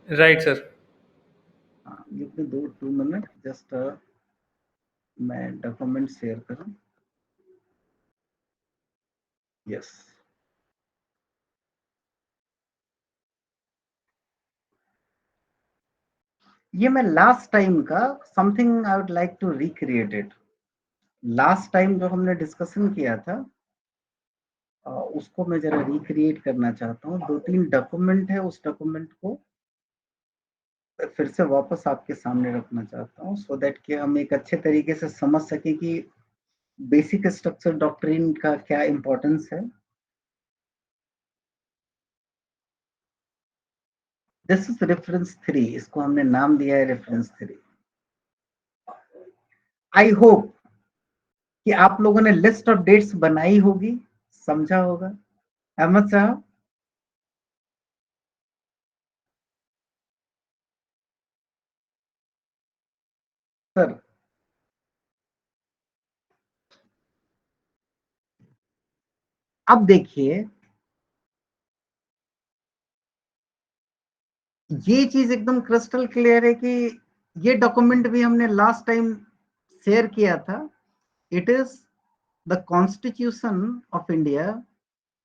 Right sir. हाँ, give me 2 minute, just मैं document share करूं। यस, ये मैं लास्ट टाइम का something I would like to recreate it. Last time जो हमने डिस्कशन किया था उसको मैं जरा रिक्रिएट करना चाहता हूँ। 2-3 डॉक्यूमेंट है, उस डॉक्यूमेंट को फिर से वापस आपके सामने रखना चाहता हूँ, सो दैट कि हम एक अच्छे तरीके से समझ सके कि बेसिक स्ट्रक्चर डॉक्ट्रिन का क्या इंपॉर्टेंस है। दिस इज रेफरेंस 3, इसको हमने नाम दिया है रेफरेंस 3। आई होप कि आप लोगों ने लिस्ट ऑफ डेट्स बनाई होगी, समझा होगा। अहमद साहब, सर, अब देखिए, ये चीज एकदम क्रिस्टल क्लियर है कि ये डॉक्यूमेंट भी हमने लास्ट टाइम शेयर किया था। It is the constitution of India,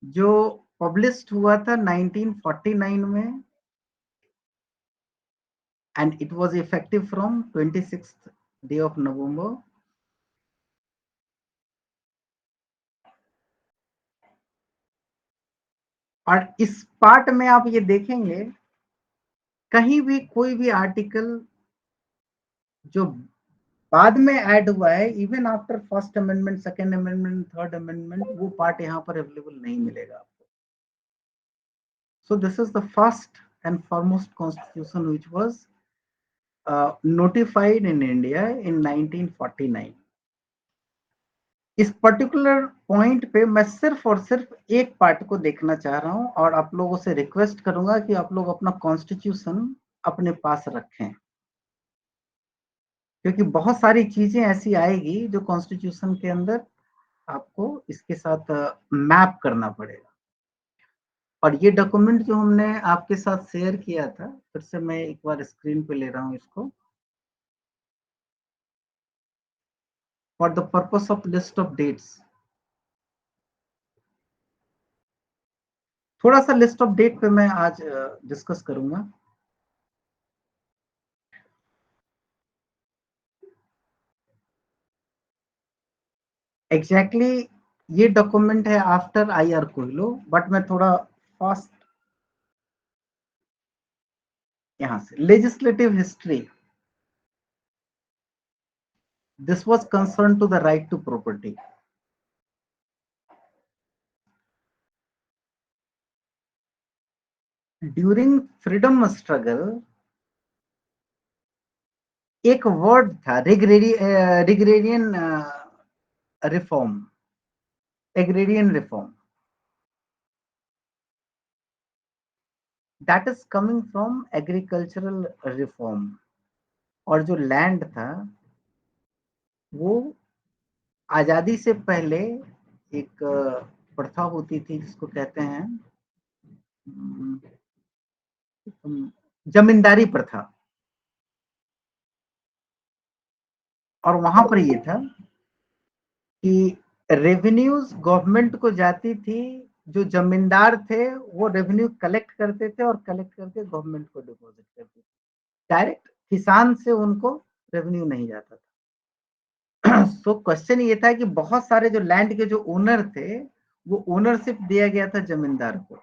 जो पब्लिश्ड हुआ था 1949 में, and it was effective from 26th day of November. और इस पार्ट में आप ये देखेंगे, कहीं भी कोई भी आर्टिकल जो बाद में ऐड हुआ है, even after first amendment, second amendment, third amendment, वो पार्ट यहाँ पर अवेलेबल नहीं मिलेगा आपको। So this is the first and foremost constitution which was notified in India in 1949। इस पर्टिकुलर पॉइंट पे मैं सिर्फ और सिर्फ एक पार्ट को देखना चाह रहा हूं, और आप लोगों से रिक्वेस्ट करूंगा कि आप लोग अपना कॉन्स्टिट्यूशन अपने पास रखें, क्योंकि बहुत सारी चीजें ऐसी आएगी जो कॉन्स्टिट्यूशन के अंदर आपको इसके साथ मैप करना पड़ेगा। और ये डॉक्यूमेंट जो हमने आपके साथ शेयर किया था, फिर से मैं एक बार स्क्रीन पे ले रहा हूं इसको, for the purpose of list of dates. थोड़ा सा लिस्ट ऑफ डेट पे मैं आज डिस्कस करूंगा। एग्जैक्टली ये डॉक्यूमेंट है आफ्टर IR कोहिलो, बट मैं थोड़ा फास्ट यहां से legislative history. This was concern to the right to property. During freedom struggle एक वर्ड था, agrarian reform, agrarian reform, that is coming from agricultural reform. और जो लैंड था वो आजादी से पहले एक प्रथा होती थी जिसको कहते हैं जमींदारी प्रथा। और वहां पर ये था कि रेवेन्यूज गवर्नमेंट को जाती थी, जो जमींदार थे वो रेवेन्यू कलेक्ट करते थे और कलेक्ट करके गवर्नमेंट को डिपॉजिट करते थे। डायरेक्ट किसान से उनको रेवेन्यू नहीं जाता था। सो क्वेश्चन ये था कि बहुत सारे जो लैंड के जो ओनर थे, वो ओनरशिप दिया गया था जमींदार को।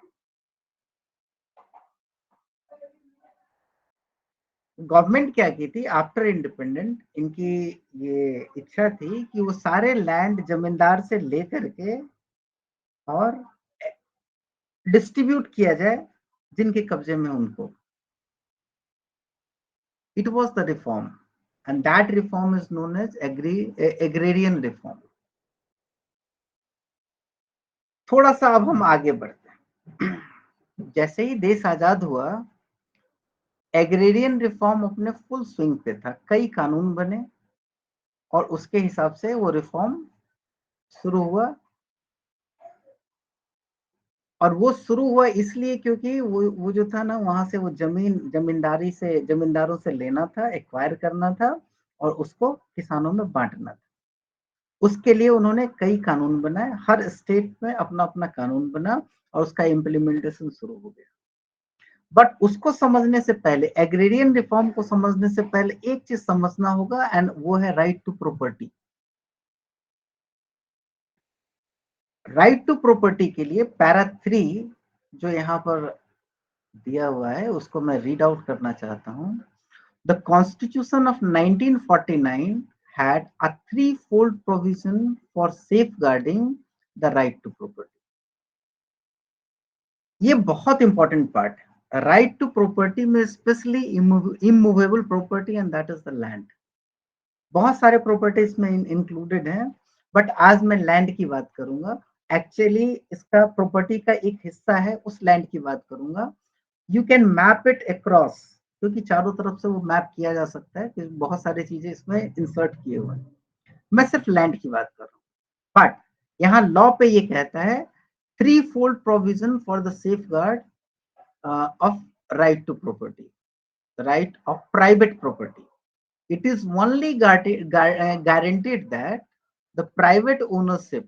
गवर्नमेंट क्या की थी आफ्टर इंडिपेंडेंट, इनकी ये इच्छा थी कि वो सारे लैंड जमींदार से लेकर के और डिस्ट्रीब्यूट किया जाए जिनके कब्जे में उनको। It was the reform, and that reform is known as agrarian reform. थोड़ा सा अब हम आगे बढ़ते हैं। जैसे ही देश आजाद हुआ, एग्रेरियन रिफॉर्म अपने फुल स्विंग पे था, कई कानून बने और उसके हिसाब से वो रिफॉर्म शुरू हुआ। और वो शुरू हुआ इसलिए क्योंकि वो जो था ना, वहां से वो जमींदारों से लेना था, एक्वायर करना था और उसको किसानों में बांटना था। उसके लिए उन्होंने कई कानून बनाए, हर स्टेट में अपना अपना कानून बना और उसका इम्प्लीमेंटेशन शुरू हो गया। बट उसको समझने से पहले, एग्रेरियन रिफॉर्म को समझने से पहले एक चीज समझना होगा, एंड वो है right to property. Right to property के लिए पैरा 3 जो यहाँ पर दिया हुआ है उसको मैं रीड आउट करना चाहता हूं। The constitution of 1949 had a threefold provision for safeguarding the right to property. ये बहुत इंपॉर्टेंट पार्ट है। राइट टू प्रॉपर्टी में specially immovable property and that is the land. बहुत सारे प्रॉपर्टीज में इंक्लूडेड हैं, बट आज मैं लैंड की बात करूंगा। एक्चुअली इसका प्रॉपर्टी का एक हिस्सा है, उस लैंड की बात करूंगा। You can map it across, क्योंकि चारों तरफ से वो मैप किया जा सकता है, कि बहुत सारी चीजें इसमें इंसर्ट किए हुए हैं। मैं सिर्फ लैंड की बात कर रहा हूँ। बट यहाँ लॉ पे ये कहता है three fold provision for the safe guard of right to property, right of private property. It is only guaranteed that the private ownership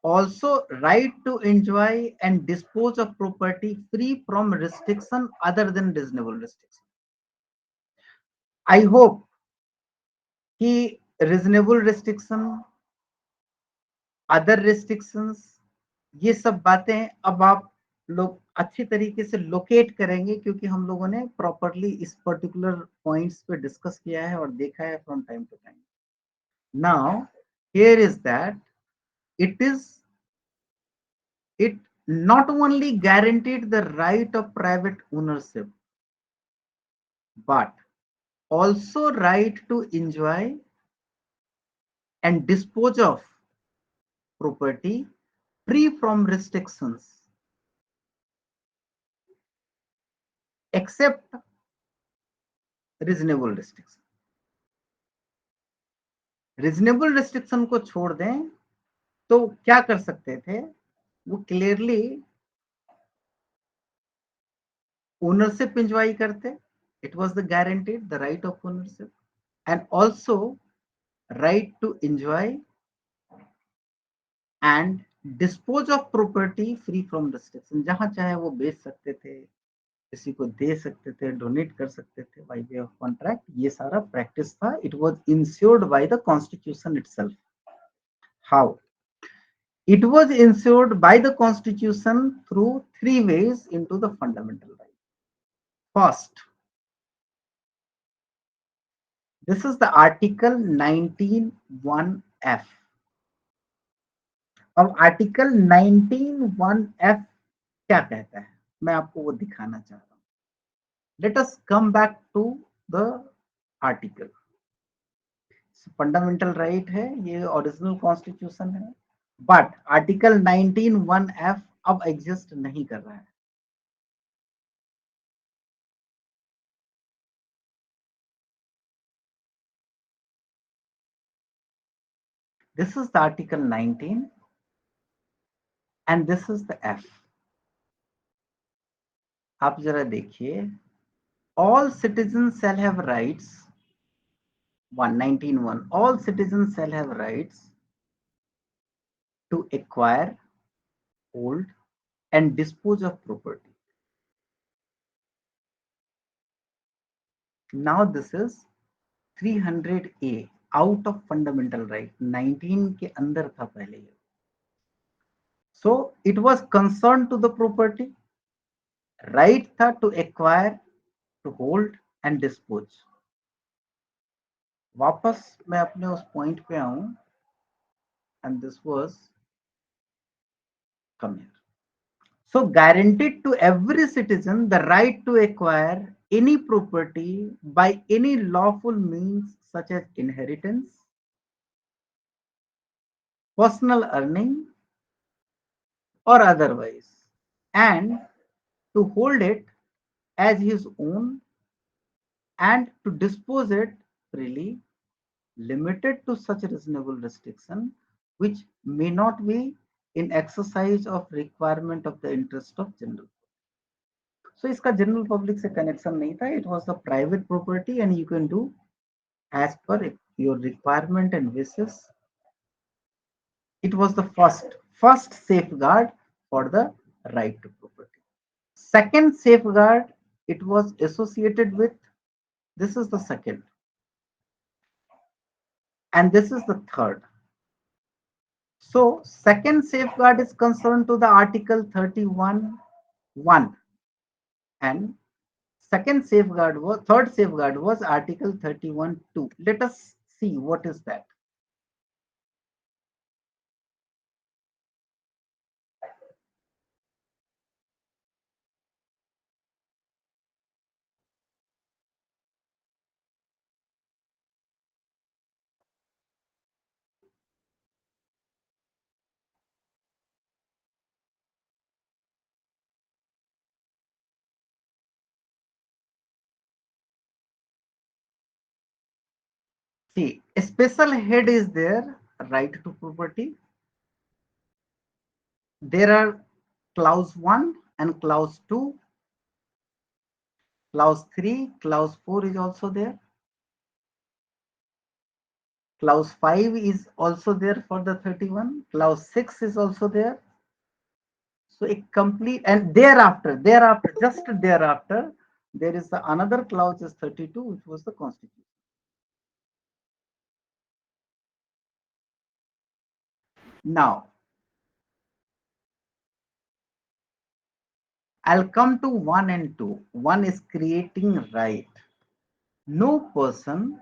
also right to enjoy and dispose of property free from restriction other than reasonable restriction. I hope कि reasonable restriction, other restrictions, ये सब बातें अब आप लोग अच्छी तरीके से लोकेट करेंगे, क्योंकि हम लोगों ने प्रॉपरली इस पर्टिकुलर पॉइंट्स पे डिस्कस किया है और देखा है from time to time. Now here is that it not only guaranteed the right of private ownership, but also right to enjoy and dispose of property free from restrictions, except reasonable restriction. Reasonable restriction को छोड़ दें तो क्या कर सकते थे, वो clearly ownership enjoy करते। It was the guaranteed the right of ownership and also right to enjoy and dispose of property free from restriction. जहां चाहे वो बेच सकते थे, किसी को दे सकते थे, डोनेट कर सकते थे बाय वे ऑफ कॉन्ट्रैक्ट। ये सारा प्रैक्टिस था। It was insured by the constitution itself. How? It was ensured by the Constitution through three ways into the fundamental right. First, this is the Article 19(1)(f). अब Article 19(1)(f) क्या कहता है, मैं आपको वो दिखाना चाह रहा हूँ। Let us come back to the article. Fundamental right है, ये ओरिजिनल कॉन्स्टिट्यूशन है, बट आर्टिकल 19(1)(f) अब एग्जिस्ट नहीं कर रहा है। This is the Article 19 and this is the F. आप जरा देखिए, all citizens shall have rights. 19(1), all citizens shall have rights to acquire, hold, and dispose of property. Now this is 300A out of fundamental right. 19 के अंदर था पहले ये. So it was concerned to the property. Right था to acquire, to hold and dispose. वापस मैं अपने उस पॉइंट पे आऊं, and this was come here. So guaranteed to every citizen the right to acquire any property by any lawful means such as inheritance, personal earning, or otherwise, and to hold it as his own and to dispose it freely, limited to such reasonable restriction which may not be in exercise of requirement of the interest of general. So इसका general public से connection नहीं था. It was the private property and you can do as per your requirement and wishes. It was the first safeguard for the right to property. Second safeguard, it was associated with, this is the second, and this is the third. So second safeguard is concerned to the Article 31(1), and third safeguard was Article 31(2). Let us see what is that. See, a special head is there, right to property. There are clause 1 and clause 2. Clause 3, clause 4 is also there. Clause 5 is also there for the 31. Clause 6 is also there. So a complete, and thereafter, just thereafter, there is another clause is 32, which was the constitution. Now, I'll come to 1 and 2. 1 is creating right. No person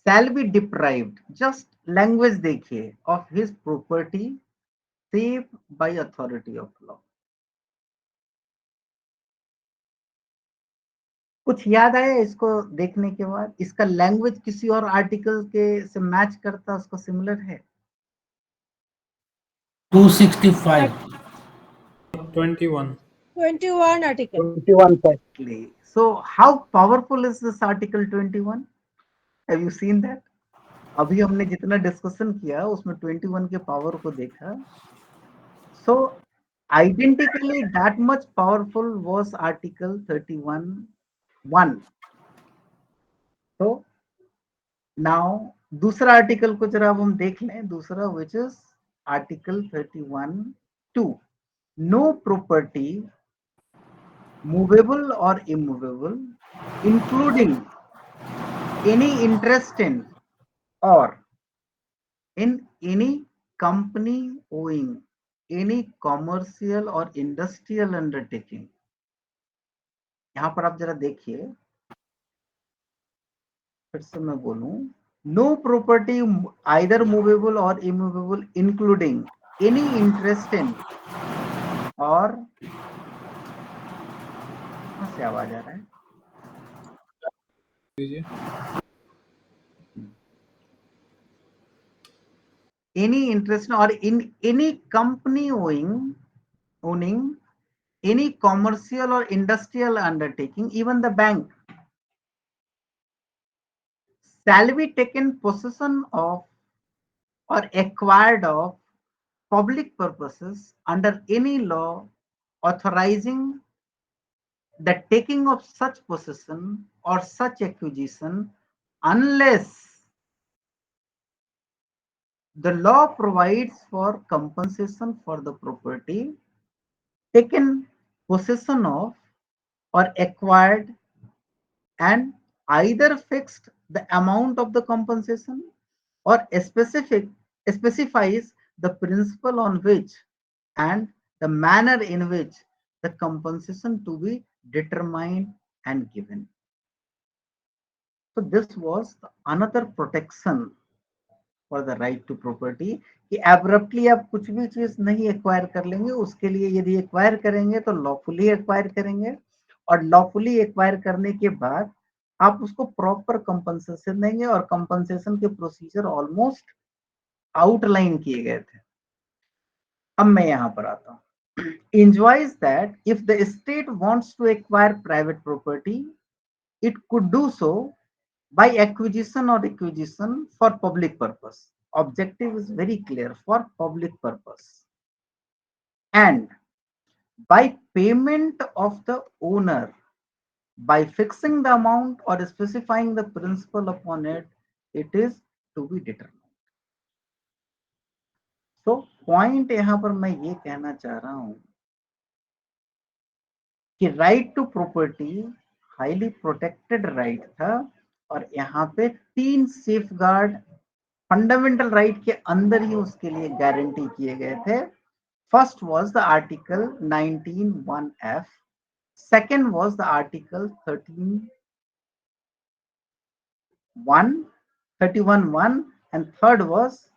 shall be deprived, just language dekhiye, of his property save by authority of law. कुछ याद आया इसको देखने के बाद? इसका language किसी और आर्टिकल के से मैच करता, उसको सिमिलर है? 265. 21. 21 article. 21 sir. So how powerful is this Article 21? Have you seen that? अभी हमने जितना डिस्कशन किया उसमें 21 के पावर को देखा. So identically that much powerful was Article 31(1). So now दूसरा आर्टिकल को जरा अब हम देख लें. दूसरा, which is Article 31(2). No property, movable or immovable, including any interest in or in any company owing any commercial or industrial undertaking. यहां पर आप जरा देखिए, फिर से मैं बोलूं, no property either movable or immovable including any interest in or, कहां से आवाज आ रहा है? Any interest or in any company owning any commercial or industrial undertaking, even the bank, shall be taken possession of or acquired of public purposes under any law authorizing the taking of such possession or such acquisition, unless the law provides for compensation for the property taken possession of or acquired, and either fixed the amount of the compensation or specifies the principle on which and the manner in which the compensation to be determined and given. So this was another protection for the right to property कि abruptly आप कुछ भी चीज नहीं acquire कर लेंगे. उसके लिए यदि एक्वायर करेंगे तो लॉफुली एक्वायर करेंगे, और लॉफुली एक्वायर करने के बाद आप उसको प्रॉपर कंपनसेशन देंगे, और कंपनसेशन के प्रोसीजर ऑलमोस्ट आउटलाइन किए गए थे. अब मैं यहां पर आता हूं. Enjoys that if the state wants to acquire private property, it could do so by acquisition or acquisition for public purpose. Objective is very clear, for public purpose. and by payment of the owner by fixing the amount or specifying the principal upon it, it is to be determined. तो point यहां पर मैं ये कहना चाह रहा हूं कि right to property highly protected right था और यहाँ पे 3 सेफगार्ड फंडामेंटल राइट के अंदर ही उसके लिए गारंटी किए गए थे. First was the article 19(1)(f), second was the article 31(1), and third was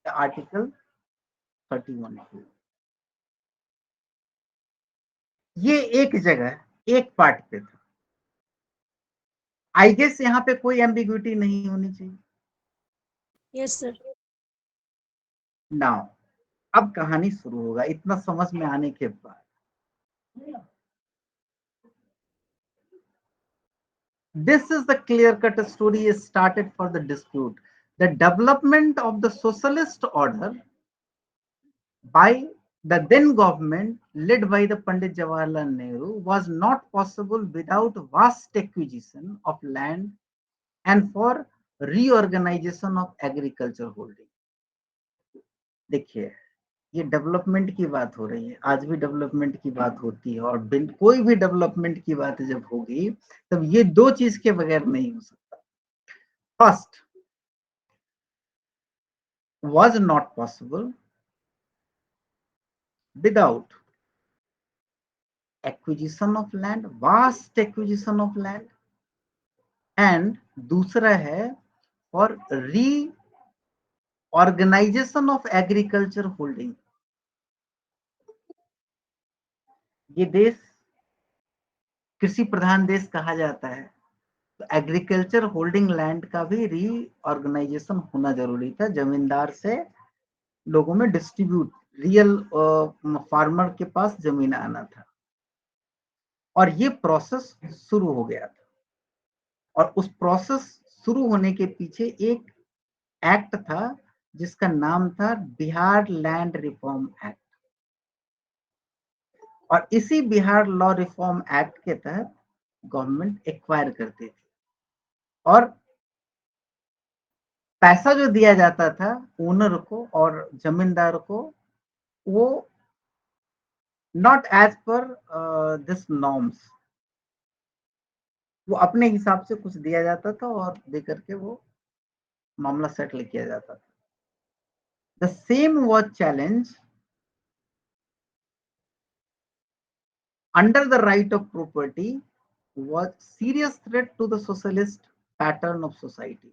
the article 31(2). ये एक जगह एक पार्ट पे था. आई गेस यहाँ पे कोई एम्बिग्विटी नहीं होनी चाहिए. Yes sir. नाउ अब कहानी शुरू होगा इतना समझ में आने के बाद. This is the clear-cut story started for the dispute. The development of the socialist order by the then government led by the Pandit Jawaharlal Nehru was not possible without vast acquisition of land and for reorganization of agriculture holding. देखिए ये development की बात हो रही है. आज भी development की बात होती है और कोई भी डेवलपमेंट की बात जब होगी तब ये दो चीज के बगैर नहीं हो सकता. First was not possible without acquisition of land, vast acquisition of land, and दूसरा है for reorganization of agriculture holding. ये देश कृषि प्रधान देश कहा जाता है तो एग्रीकल्चर होल्डिंग लैंड का भी रीऑर्गेनाइजेशन होना जरूरी था. जमींदार से लोगों में डिस्ट्रीब्यूट रियल फार्मर के पास जमीन आना था और ये प्रोसेस शुरू हो गया था. और उस प्रोसेस शुरू होने के पीछे एक एक्ट था जिसका नाम था बिहार लैंड रिफॉर्म एक्ट. और इसी बिहार लॉ रिफॉर्म एक्ट के तहत गवर्नमेंट एक्वायर करती थी और पैसा जो दिया जाता था ओनर को और जमींदार को वो not as per this norms, वो अपने हिसाब से कुछ दिया जाता था और दे करके वो मामला सेटल किया जाता था. The same was challenge under the right of property was serious threat to the socialist pattern of society.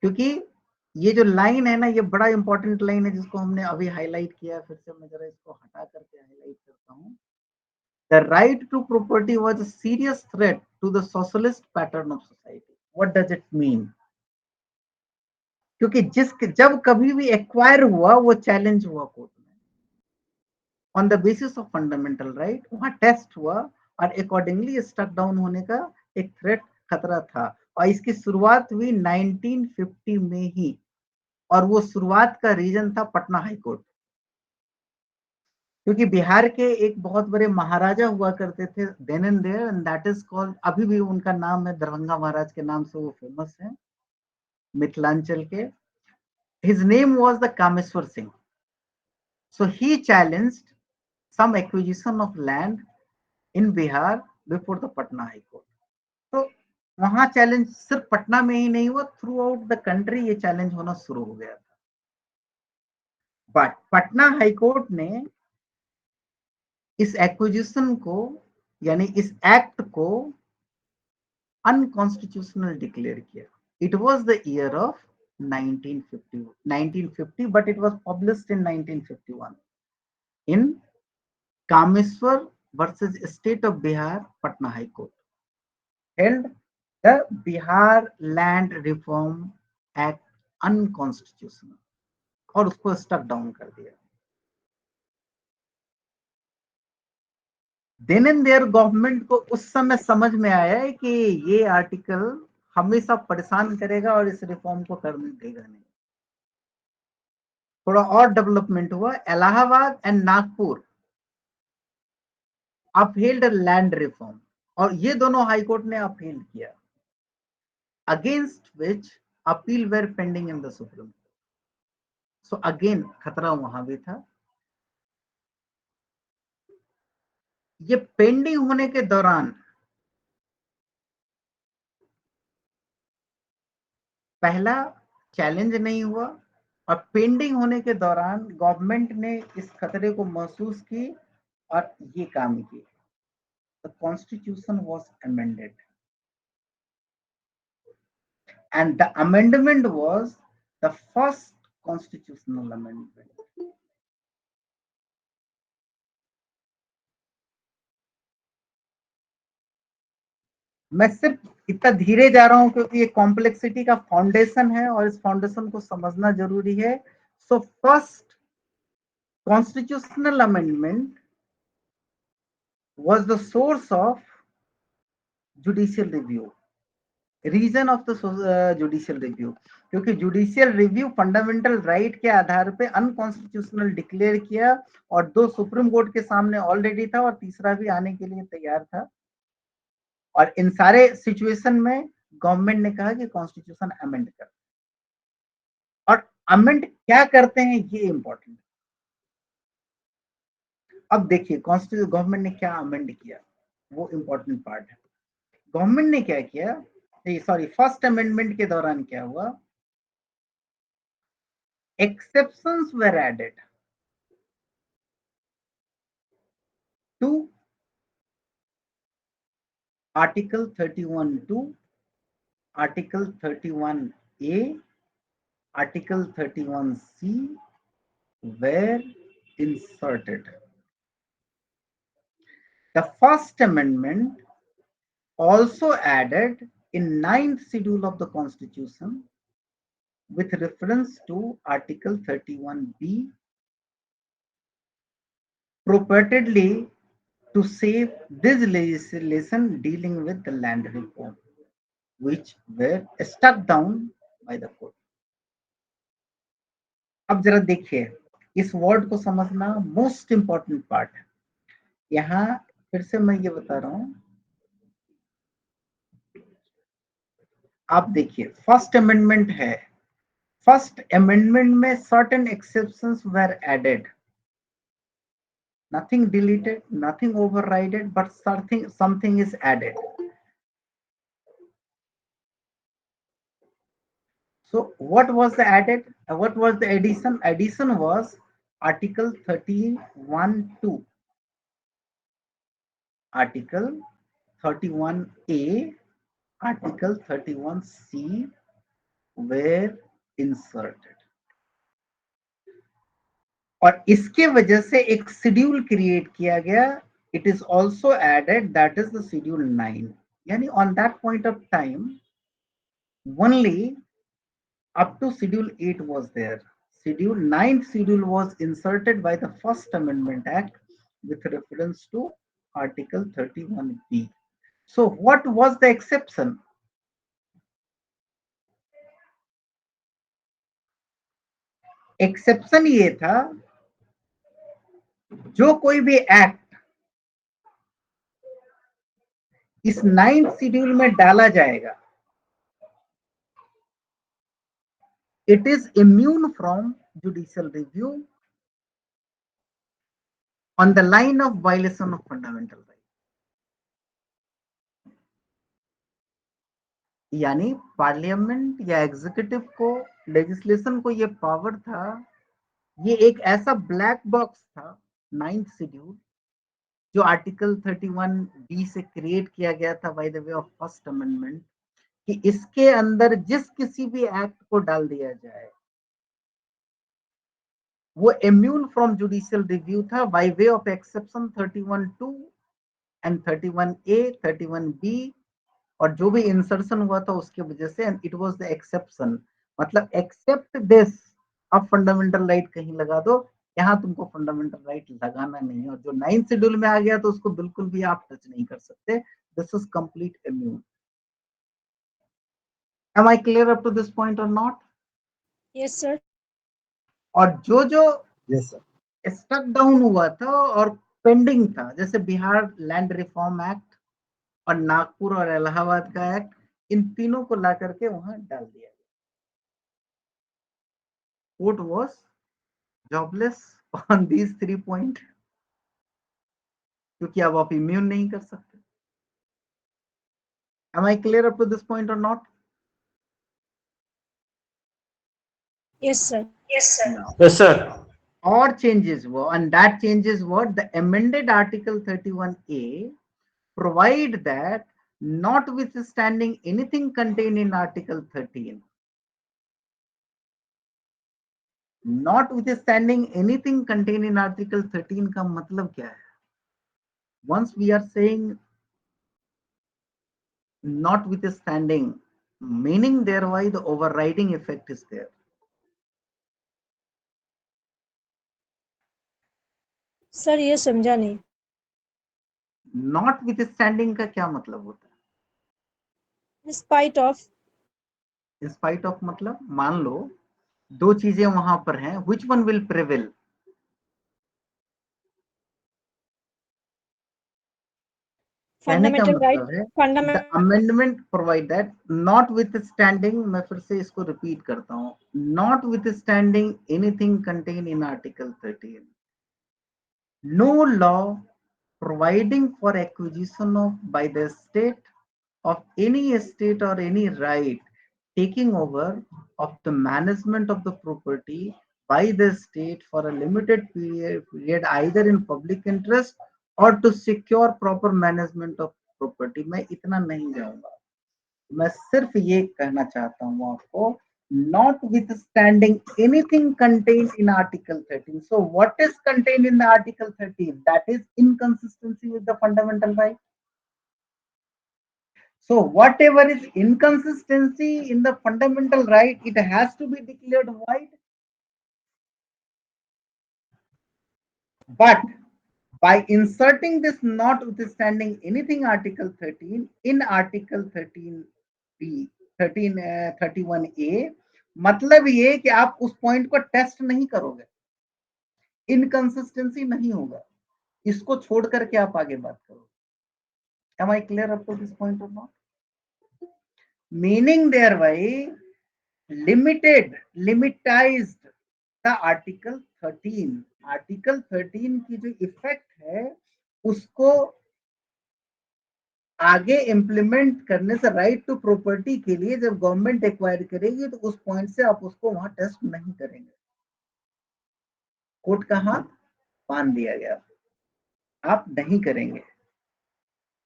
क्योंकि ये जो लाइन है ना ये बड़ा इंपॉर्टेंट लाइन है जिसको हमने अभी हाईलाइट किया. फिर से मैं जरा इसको हटा करके हाईलाइट करता हूँ. The right to property was a serious threat to the socialist pattern of society. What does it mean? क्योंकि जब कभी भी एक्वायर हुआ वो चैलेंज हुआ कोर्ट में on the basis of fundamental right. वहां टेस्ट हुआ और अकॉर्डिंगली स्टक डाउन होने का एक थ्रेट खतरा था. और इसकी शुरुआत हुई 1950 में ही और वो शुरुआत का रीजन था पटना हाईकोर्ट. क्योंकि बिहार के एक बहुत बड़े महाराजा हुआ करते थे then and there and that is called, अभी भी उनका नाम है दरभंगा महाराज के नाम से वो फेमस है मिथिलांचल के. His name was the Kameshwar Singh. So he challenged some acquisition of land in Bihar before the Patna High Court. तो वहां चैलेंज सिर्फ पटना में ही नहीं हुआ, थ्रू आउट द कंट्री ये चैलेंज होना शुरू हो गया था. बट पटना हाई कोर्ट ने इस एक्विजिशन को यानी इस एक्ट को अनकॉन्स्टिट्यूशनल डिक्लेयर किया. It was the year of 1950 but it was published in 1951 in Kameswar versus State of Bihar, Patna High Court, held the Bihar Land Reform Act unconstitutional और उसको stuck down कर दिया. Then and there government को उस समय समझ में आया है कि ये आर्टिकल हमेशा परेशान करेगा और इस रिफॉर्म को करने देगा नहीं. थोड़ा और डेवलपमेंट हुआ, Allahabad and Nagpur upheld land reform, और ये दोनों हाईकोर्ट ने अपहेल्ड किया, against which appeal were pending in the supreme court. So again खतरा वहां भी था। ये पेंडिंग होने के दौरान पहला चैलेंज नहीं हुआ, और पेंडिंग होने के दौरान गवर्नमेंट ने इस खतरे को महसूस की और ये काम किया। The constitution was amended and the amendment was the first constitutional amendment. मैं सिर्फ इतना धीरे जा रहा हूं क्योंकि ये कॉम्प्लेक्सिटी का फाउंडेशन है और इस फाउंडेशन को समझना जरूरी है। So first constitutional amendment was the source of judicial review, reason of the judicial review, क्योंकि जुडिशियल रिव्यू फंडामेंटल राइट के आधार पे अनकॉन्स्टिट्यूशनल डिक्लेयर किया, और दो सुप्रीम कोर्ट के सामने ऑलरेडी था और तीसरा भी आने के लिए तैयार था। और इन सारे सिचुएशन में गवर्नमेंट ने कहा कि कॉन्स्टिट्यूशन अमेंड कर, और अमेंड क्या करते हैं ये इंपॉर्टेंट। अब देखिए कॉन्स्टिट्यूशन गवर्नमेंट ने क्या अमेंड किया, वो इंपॉर्टेंट पार्ट है। गवर्नमेंट ने क्या किया, सॉरी फर्स्ट अमेंडमेंट के दौरान क्या हुआ, exceptions were added to Article 31(2), Article 31A, Article 31C were inserted. The First Amendment also added in 9th schedule of the Constitution with reference to Article 31B purportedly to save this legislation dealing with the land reform, which were struck down by the court. अब जरा देखिए इस word को समझना most important part है। यहां फिर से मैं ये बता रहा हूं, आप देखिए फर्स्ट अमेंडमेंट है, फर्स्ट अमेंडमेंट में certain exceptions were added, nothing deleted, nothing overridden, but something is added. So what was the added? What was the addition? Addition was Article 31(2), Article 31A, Article 31C were inserted. और इसके वजह से एक schedule create किया गया, it is also added, that is the schedule 9। यानी on that point of time only up to schedule 8 was there. Schedule 9th schedule was inserted by the First Amendment Act with reference to Article 31B. So what was the exception? Exception ये था, जो कोई भी act इस 9th schedule में डाला जाएगा, it is immune from judicial review on the line of violation of fundamental rights. यानी पार्लियामेंट या एग्जीक्यूटिव को, लेजिस्लेशन को ये पावर था, ये एक ऐसा ब्लैक बॉक्स था 9th शेड्यूल जो आर्टिकल 31B से क्रिएट किया गया था by the way of first amendment, कि इसके अंदर जिस किसी भी एक्ट को डाल दिया जाए वो इम्यून फ्रॉम जुडिशियल रिव्यू था by way of exception 31(2) and 31A, 31B, और जो भी इंसर्शन हुआ था उसके वजह से, and it was the exception. मतलब एक्सेप्ट दिस, अब फंडामेंटल राइट कहीं लगा दो, यहाँ तुमको फंडामेंटल राइट लगाना नहीं है, और जो 9th शेड्यूल में आ गया तो उसको बिल्कुल भी आप टच नहीं कर सकते। This is complete immune. Am I clear up to this point or not? Yes, sir. और जो जो Yes, sir. स्टक डाउन हुआ था और पेंडिंग था, जैसे बिहार लैंड रिफॉर्म एक्ट और नागपुर और इलाहाबाद का एक्ट, इन तीनों को ला करके वहां डाल दिया गया। Court was jobless on these 3 point, क्योंकि अब आप इम्यून नहीं कर सकते। Am I clear up to this point or not? Yes, sir. Yes, sir. Now, Yes, sir. और changes were, and that changes were the amended Article 31A provide that notwithstanding anything contained in Article 13, notwithstanding anything contained in Article 13 का मतलब क्या है? Once we are saying notwithstanding, meaning thereby the overriding effect is there. Sir ये समझा नहीं। Notwithstanding का क्या मतलब होता है? Spite of. स्पाइट ऑफ मतलब मान लो दो चीजें वहां पर हैं, which one will prevail? कहने का फंडामेंटल राइट, मतलब है fundamental the amendment provide that not with standing, मैं फिर से इसको रिपीट करता हूं, not with standing anything contain in article 13, no law providing for acquisition of by the state of any estate or any right taking over of the management of the property by the state for a limited period either in public interest or to secure proper management of property। मैं इतना नहीं जाऊंगा, मैं सिर्फ ये कहना चाहता हूं आपको, notwithstanding anything contained in Article 13. So what is contained in the Article 13? That is inconsistency with the fundamental right. So whatever is inconsistency in the fundamental right, it has to be declared void. But by inserting this notwithstanding anything Article 13 in Article 13B 31A, मतलब ये कि आप उस point को test नहीं करोगे, inconsistency नहीं होगा, इसको छोड़ करके आप आगे बात करोगे। Am I clear up to this point or not? Meaning thereby limitized the Article 13. Article 13 की जो इफेक्ट है उसको आगे इम्प्लीमेंट करने से, राइट टू प्रॉपर्टी के लिए जब गवर्नमेंट एक्वायर करेगी तो उस पॉइंट से आप उसको वहां टेस्ट नहीं करेंगे, कोर्ट का हाथ बांध दिया गया, आप नहीं करेंगे।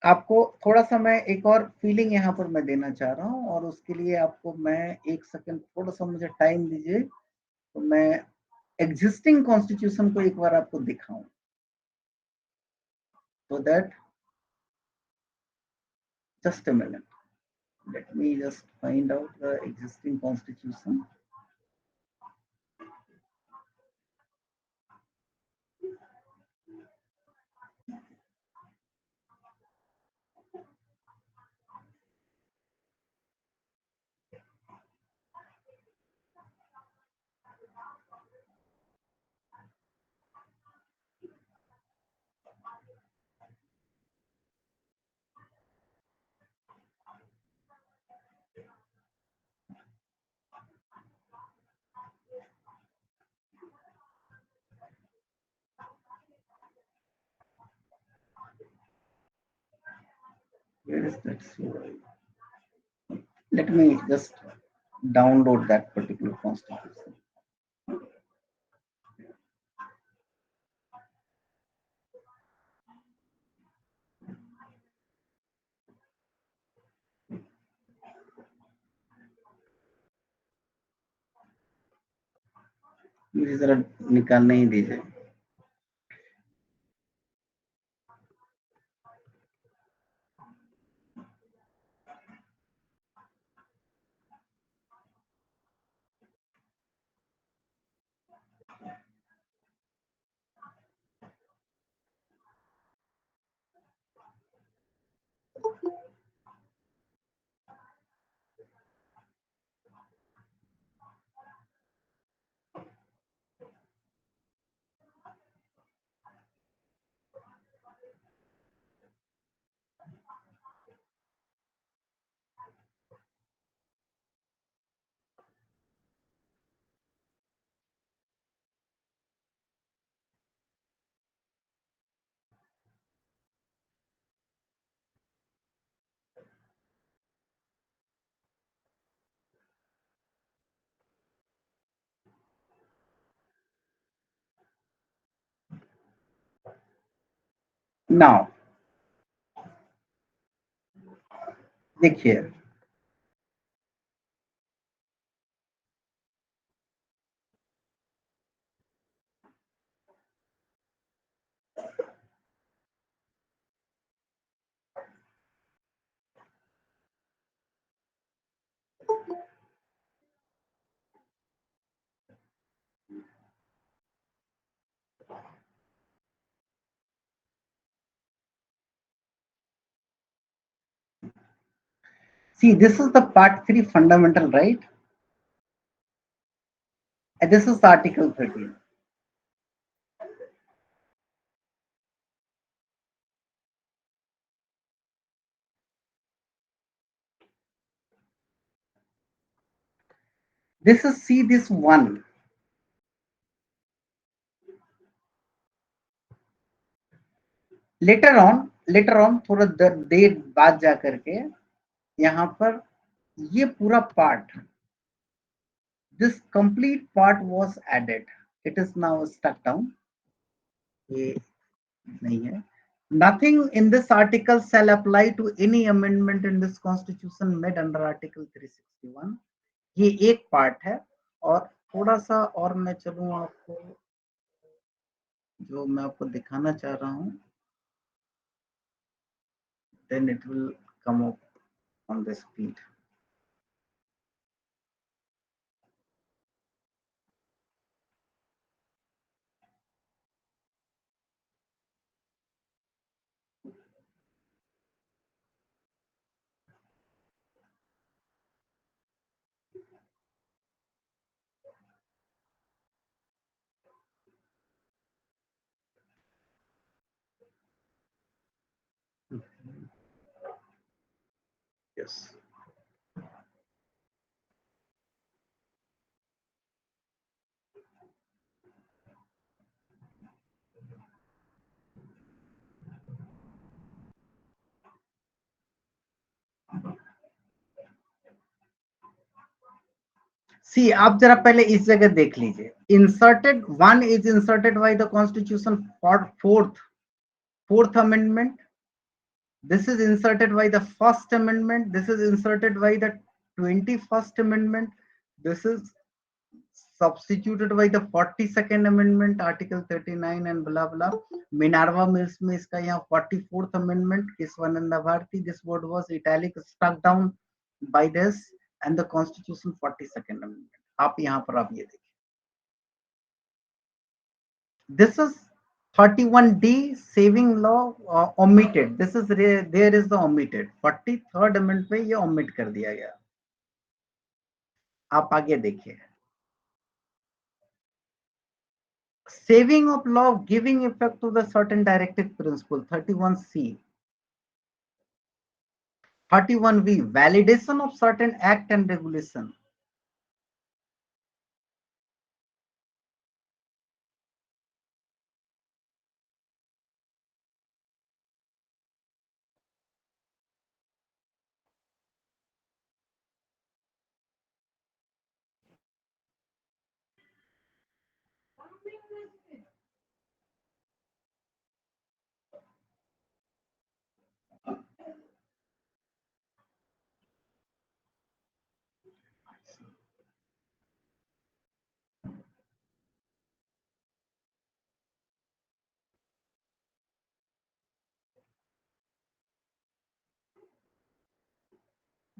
आपको थोड़ा सा मैं एक और फीलिंग यहाँ पर मैं देना चाह रहा हूँ, और उसके लिए आपको मैं 1 सेकंड थोड़ा सा मुझे टाइम दीजिए, तो मैं एग्जिस्टिंग कॉन्स्टिट्यूशन को एक बार आपको दिखाऊं, so that just a minute, let me just find out the existing constitution. Where is that COI? Let me just download that particular constitution. मुझे जरा निकालने ही दीजिए। नाउ देखिए, see, this is the part 3 fundamental, right? And this is Article 13. This is, see, this one. Later on थोड़ा देर बाद जा करके यहाँ पर ये पूरा part, this complete part was added, it is now struck down, ये नहीं है। Nothing in this article shall apply to any amendment in this constitution made under article 361. ये एक पार्ट है। और थोड़ा सा और मैं चलूं आपको, जो मैं आपको दिखाना चाह रहा हूं, then it will come up on the speed. Yes. सी, आप जरा पहले इस जगह देख लीजिए, inserted one is inserted by the constitution for fourth amendment, this is inserted by the first amendment, this is inserted by the 21st amendment, this is substituted by the 42nd amendment, article 39 and blah blah. Minerva Mills में इसका यहाँ 44th amendment, Keswananda Bharti, this word was italic struck down by this, and the constitution 42nd amendment. आप यहाँ पर आप ये देखिए, this is 31D saving law omitted, this is there is the omitted, 43rd amendment में ये omit कर दिया गया। आप आगे देखिए, saving of law giving effect to the certain directive principle, 31C, 31V, validation of certain act and regulation,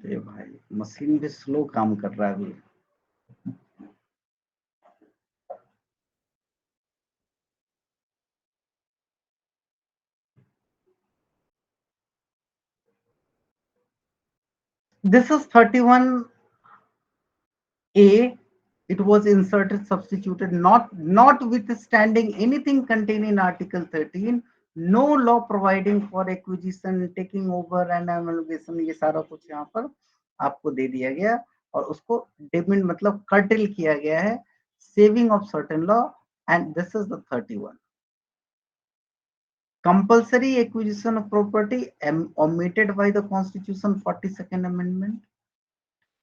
भाई machine भी स्लो काम कर रहा है अभी। This is 31A, it was inserted, substituted, notwithstanding anything contained in article 13, no law providing for acquisition, taking over and amalgamation, ये सारा कुछ यहाँ पर आपको दे दिया गया और उसको डिमिन मतलब कर्टेल किया गया है, saving of certain law, and this is the 31. Compulsory acquisition of property omitted by the constitution 42nd amendment.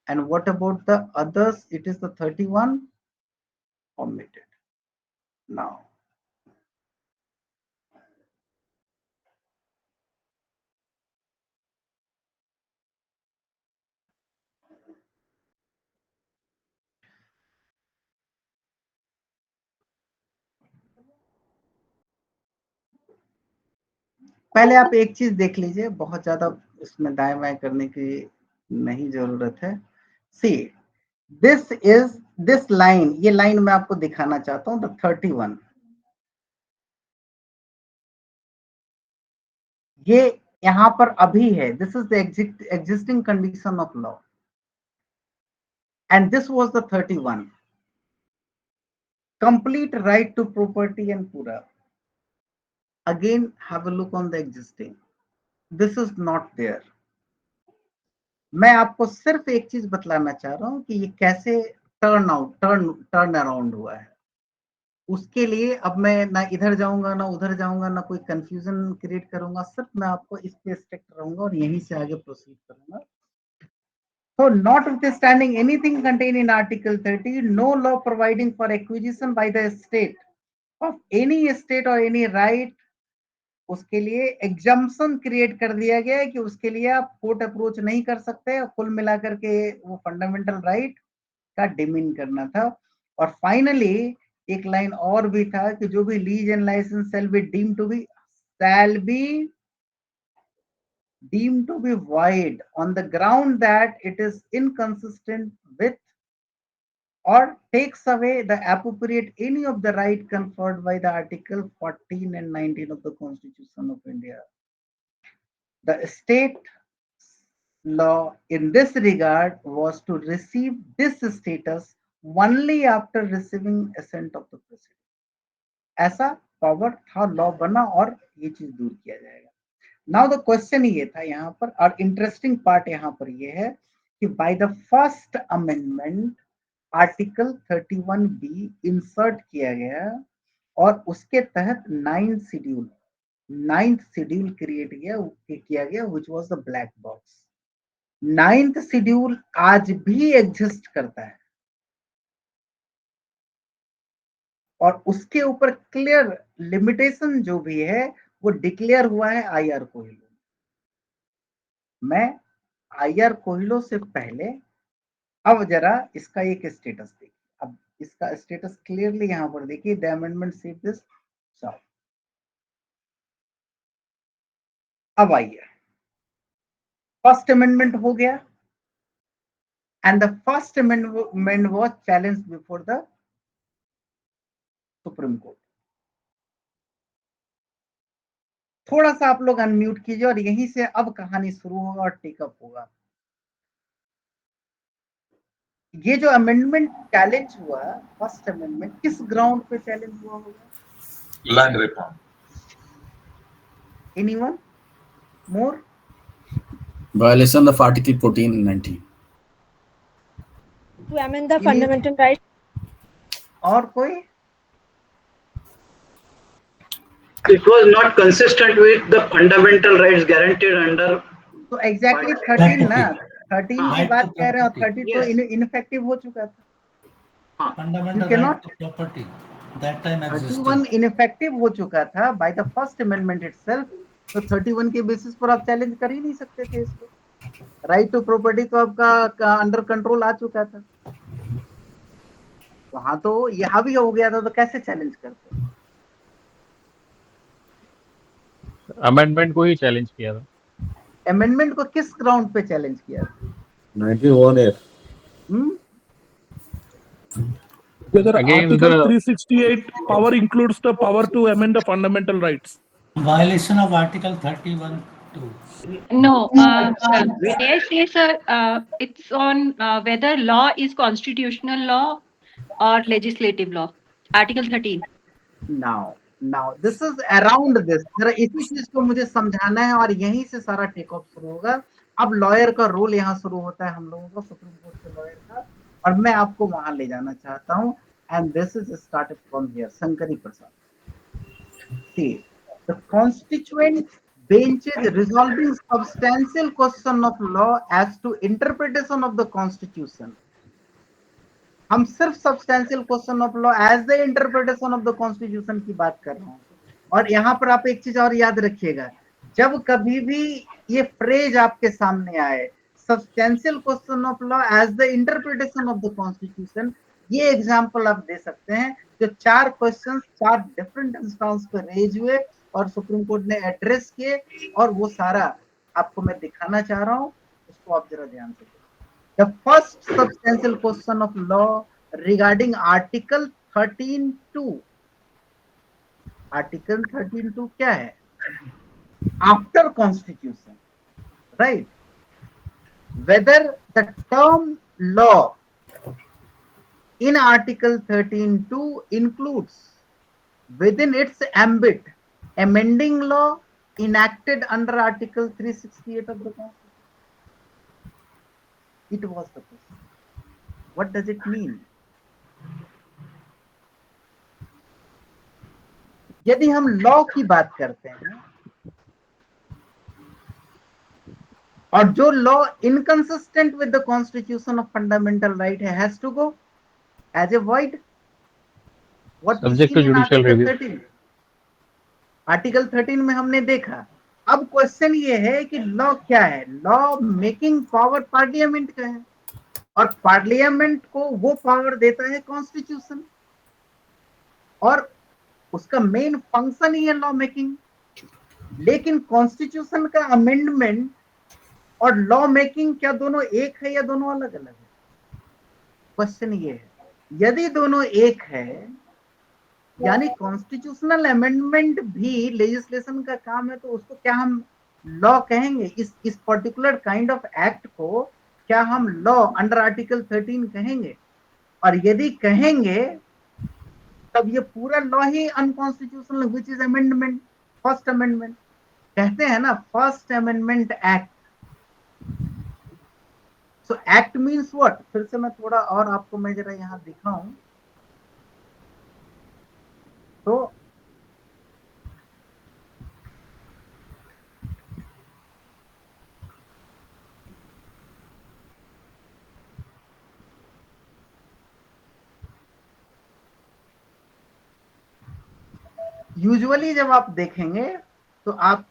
And what about the others? It is the 31 omitted. Now, पहले आप एक चीज देख लीजिए, बहुत ज्यादा इसमें दाएं बाएं करने की नहीं जरूरत है। सी दिस लाइन, ये लाइन मैं आपको दिखाना चाहता हूं, द 31, ये यहां पर अभी है, this is the existing condition of law and this was the 31, complete right to property and pura. Again have a look on the existing, this is not there. मैं आपको सिर्फ एक चीज बतलाना चाह रहा हूं कि ये कैसे टर्न अराउंड हुआ है। उसके लिए अब मैं ना इधर जाऊंगा ना उधर जाऊंगा, ना कोई कंफ्यूजन क्रिएट करूंगा, सिर्फ मैं आपको इस पे स्ट्रिक्ट रहूंगा और यहीं से आगे प्रोसीड करूंगा। So notwithstanding anything contained in Article 30, no law providing for acquisition by the state of any estate or any right, उसके लिए एग्जम्पशन क्रिएट कर दिया गया है कि उसके लिए आप कोर्ट अप्रोच नहीं कर सकते। कुल मिलाकर के वो फंडामेंटल राइट का डिमीन करना था। और फाइनली एक लाइन और भी था कि जो भी lease and licence shall be deemed to be void on the ground that it is inconsistent with or takes away the appropriate any of the right conferred by the Article 14 and 19 of the Constitution of India. The state law in this regard was to receive this status only after receiving assent of the president. ऐसा power था, law बना और ये चीज दूर किया जाएगा। Now the question ये था यहाँ पर, और इंटरेस्टिंग पार्ट यहाँ पर ये है कि by the first amendment article 31B insert किया गया और उसके तहत 9th शेड्यूल क्रिएट किया गया which was the black box. 9th schedule आज भी एग्जिस्ट करता है और उसके ऊपर क्लियर लिमिटेशन जो भी है वो डिक्लेयर हुआ है आईआर कोहिलो। मैं आईआर कोहिलो से पहले अब जरा इसका एक स्टेटस देखिए। अब इसका स्टेटस क्लियरली यहां पर देखिए, द अमेंडमेंट सेव दिस। अब आइए, फर्स्ट अमेंडमेंट हो गया and the first amendment was challenged before the supreme court. थोड़ा सा आप लोग अनम्यूट कीजिए और यहीं से अब कहानी शुरू होगा और टेकअप होगा। ये जो अमेंडमेंट चैलेंज हुआ, फर्स्ट अमेंडमेंट किस ग्राउंड पे चैलेंज हुआ होगा? Land reform. Anyone more? Violation of Article 14 and 19. To amend the fundamental rights. और कोई? It was not consistent with the fundamental rights guaranteed under. तो एग्जैक्टली 13 ना, 13 की बात कह रहे हैं और 30 तो इनफेक्टिव हो चुका था। Fundamental right to property that time existed. 31 ineffective हो चुका था by the first amendment itself, तो 31 के बेसिस पर आप चैलेंज कर ही नहीं सकते थे इसको। राइट टू प्रॉपर्टी तो आपका अंडर कंट्रोल आ चुका था, वहां तो ये हावी हो गया था, तो कैसे चैलेंज करते? अमेंडमेंट को ही चैलेंज किया था। अमेंडमेंट को किस ग्राउंड पे चैलेंज किया था? 91A. Whether Again, Article the- 368 power includes the power to amend the fundamental rights. Violation of Article 31 too. No, yes, sir. It's on whether law is constitutional law or legislative law. Article 13. Now this is around this, जरा इसी चीज को मुझे समझाना है और यहीं से सारा टेक ऑफ शुरू होगा। अब लॉयर का रोल यहाँ शुरू होता है हम लोगों को, सुप्रीम कोर्ट के लॉयर का, और मैं आपको वहां ले जाना चाहता हूँ। And this is started from here, Shankari Prasad. See, the constituent benches resolving substantial question of law as to interpretation of the constitution. हम सिर्फ substantial question of law as the interpretation of the constitution की बात कर रहा हूँ। और यहाँ पर आप एक चीज और याद रखिएगा, जब कभी भी ये फ्रेज आपके सामने आए, substantial question of law as the interpretation of the constitution, ये एग्जांपल आप दे सकते हैं जो 4 क्वेश्चंस 4 डिफरेंट इंस्टेंस पे रेज हुए और सुप्रीम कोर्ट ने एड्रेस किए, और वो सारा आपको मैं दिखाना चाह रहा हूं, उसको आप जरा ध्यान से देखिए। The first substantial question of law regarding article 13(2). Article 13(2) क्या है? After constitution, right, whether the term law in article 13(2) includes within its ambit amending law enacted under article 368 of the constitution. It was the question. What does it mean? यदि हम law की बात करते हैं और जो law inconsistent with the constitution of fundamental right है, has to go as a void. What we Subject seen to in judicial Article review. 13. Article 13 में हमने देखा। अब क्वेश्चन ये है कि लॉ क्या है? लॉ मेकिंग पावर पार्लियामेंट का है, और पार्लियामेंट को वो पावर देता है कॉन्स्टिट्यूशन, और उसका मेन फंक्शन ही है लॉ मेकिंग। लेकिन कॉन्स्टिट्यूशन का अमेंडमेंट और लॉ मेकिंग क्या दोनों एक है या दोनों अलग अलग है? क्वेश्चन ये है। यदि दोनों एक है, यानी कॉन्स्टिट्यूशनल अमेंडमेंट भी लेजिस्लेशन का काम है, तो उसको क्या हम लॉ कहेंगे? इस पर्टिकुलर काइंड ऑफ एक्ट को क्या हम लॉ अंडर आर्टिकल 13 कहेंगे? और यदि कहेंगे तब ये पूरा law he unconstitutional, which is amendment, first amendment. कहते हैं ना first amendment act. So act means what? फिर से मैं थोड़ा और आपको मैं जरा यहां दिखाऊं तो यूजुअली जब आप देखेंगे तो आप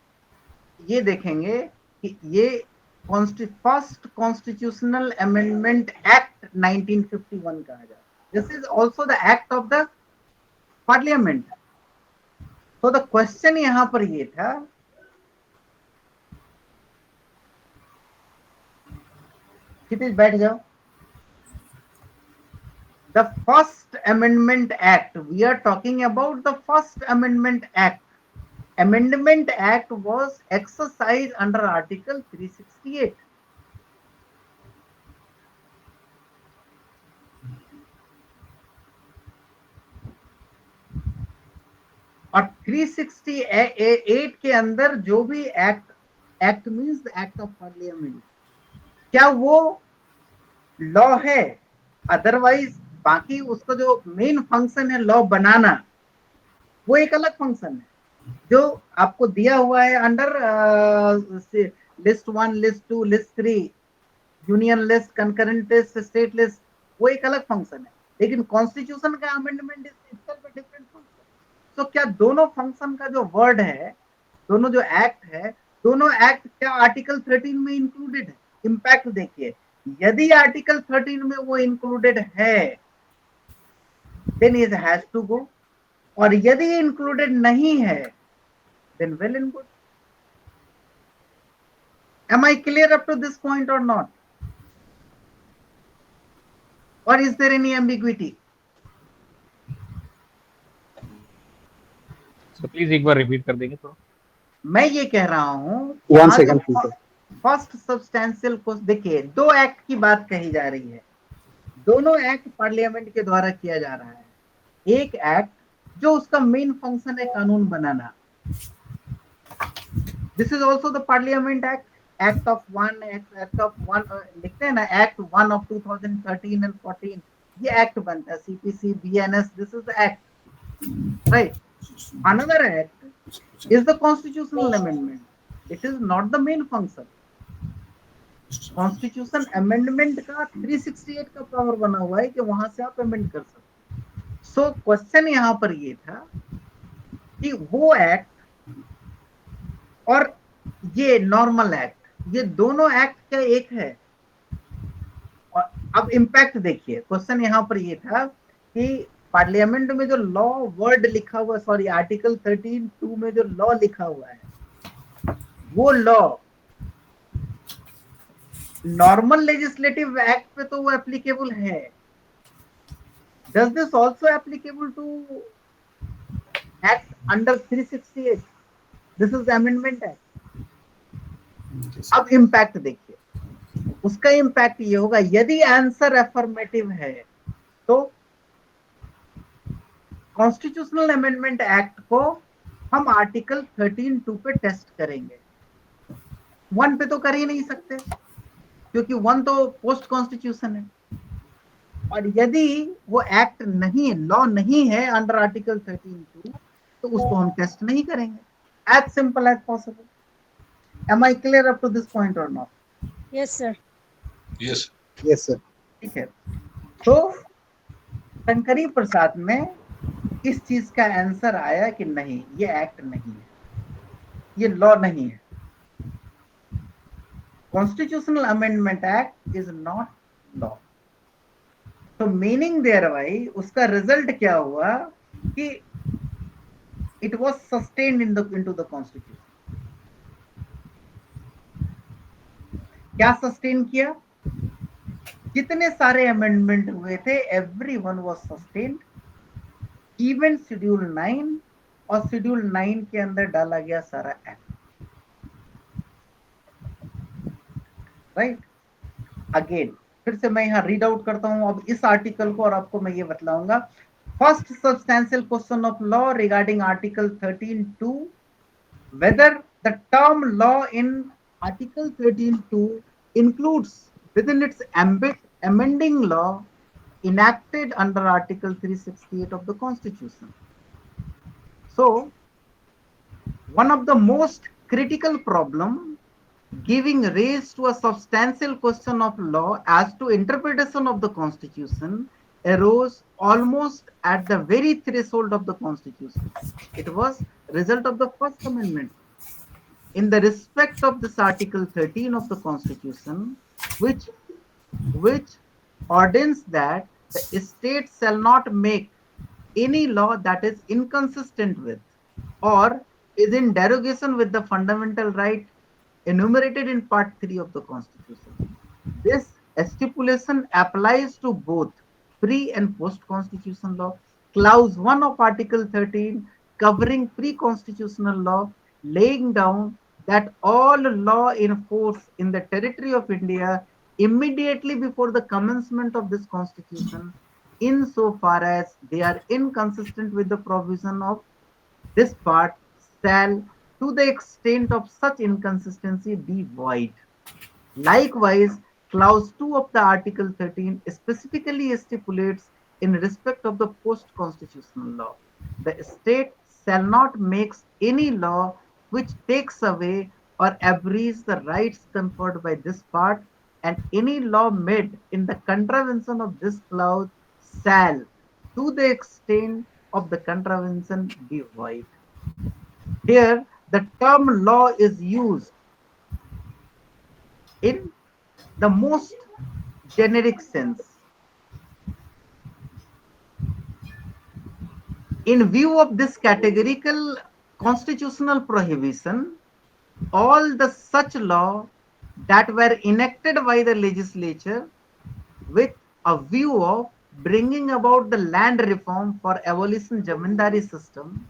ये देखेंगे कि ये फर्स्ट कॉन्स्टिट्यूशनल अमेंडमेंट एक्ट 1951 कहा जाता है। This is also the act of the parliament. तो द क्वेश्चन यहां पर ये था, क्षितिज बैठ जाओ। The first amendment act, we are talking about the first amendment act. Amendment act was exercised under article 368. और 368 के अंदर जो भी act means the act of parliament, क्या वो लॉ है? अदरवाइज बाकी उसका जो मेन फंक्शन है लॉ बनाना, वो एक अलग फंक्शन है जो आपको दिया हुआ है under list 1, list 2, list 3, union list, concurrent list, state list, वो एक अलग फंक्शन है। लेकिन कॉन्स्टिट्यूशन का amendment itself a different function. तो क्या दोनों फंक्शन का जो वर्ड है, दोनों जो एक्ट है, दोनों एक्ट क्या आर्टिकल 13 में इंक्लूडेड है? इंपैक्ट देखिए, यदि आर्टिकल 13 में वो इंक्लूडेड है then it has to go, और यदि इंक्लूडेड नहीं है then well and good. Am I clear up to this point or not? Or is there any ambiguity? So please एक बार रिपीट कर देंगे थोड़ा। मैं ये कह रहा हूं, One second, please. First substantial को देखिए, दो एक्ट की बात कही जा रही है, दोनों एक्ट पार्लियामेंट के द्वारा किया जा रहा है। एक एक्ट जो उसका मेन फंक्शन है कानून बनाना, this is also the parliament act, act of one लिखते हैं ना, एक्ट 1 ऑफ 2013 एंड 14, ये एक्ट बनता है। CPC, BNS, this is the act, right. Another act is the constitutional amendment, it is not the main function. Constitution amendment का 368 का power बना हुआ है कि वहां से आप अमेंड कर सकते। सो क्वेश्चन यहां पर ये था कि वो एक्ट और ये नॉर्मल एक्ट, ये दोनों एक्ट क्या एक है? और अब इंपैक्ट देखिए, क्वेश्चन यहां पर ये था कि पार्लियामेंट में जो लॉ वर्ड लिखा हुआ, सॉरी आर्टिकल 13(2) में जो लॉ लिखा हुआ है, वो लॉ नॉर्मल लेजिस्लेटिव एक्ट पे तो वो एप्लीकेबल है. Does this also applicable to act under 368? This is amendment act. अब इम्पैक्ट देखिए, उसका इम्पैक्ट ये होगा, यदि आंसर अफर्मेटिव है तो कॉन्स्टिट्यूशनल अमेंडमेंट एक्ट को हम आर्टिकल 13(2) पे टेस्ट करेंगे. 1 पे तो कर ही नहीं सकते, क्योंकि 1 तो पोस्ट कॉन्स्टिट्यूशन है. और यदि वो एक्ट नहीं है, लॉ नहीं है अंडर आर्टिकल 13(2), तो उसको हम टेस्ट नहीं करेंगे. As simple as possible. Am I clear up to this point or not? Yes, sir. Yes. Yes sir. ठीक है. तो शंकरी प्रसाद में इस चीज का आंसर आया कि नहीं, ये एक्ट नहीं है, ये लॉ नहीं है. Constitutional amendment act is not law. तो मीनिंग देयर बाई उसका रिजल्ट क्या हुआ कि it was sustained into the constitution. क्या सस्टेन किया? जितने सारे अमेंडमेंट हुए थे, everyone was sustained. Even schedule 9, और शेड्यूल 9 के अंदर डाला गया सारा एक्ट. राइट. अगेन फिर से मैं यहाँ रीड आउट करता हूँ अब इस आर्टिकल को, और आपको मैं ये बतलाऊंगा. First substantial question of law regarding article 13(2), whether the term law in article 13(2) includes within its ambit amending law enacted under article 368 of the constitution. So one of the most critical problem giving rise to a substantial question of law as to interpretation of the constitution arose almost at the very threshold of the constitution. It was result of the first amendment in the respect of this article 13 of the constitution, which ordains that the state shall not make any law that is inconsistent with or is in derogation with the fundamental right enumerated in part 3 of the constitution. This stipulation applies to both pre and post constitutional law. Clause 1 of article 13 covering pre-constitutional law, laying down that all law in force in the territory of India immediately before the commencement of this constitution, insofar as they are inconsistent with the provision of this part, shall to the extent of such inconsistency be void. Likewise, clause 2 of the article 13 specifically stipulates in respect of the post-constitutional law, the state shall not make any law which takes away or abridges the rights conferred by this part, and any law made in the contravention of this clause shall, to the extent of the contravention, be void. Here, the term law is used in the most generic sense. In view of this categorical constitutional prohibition, all the such law that were enacted by the legislature with a view of bringing about the land reform for abolition zamindari system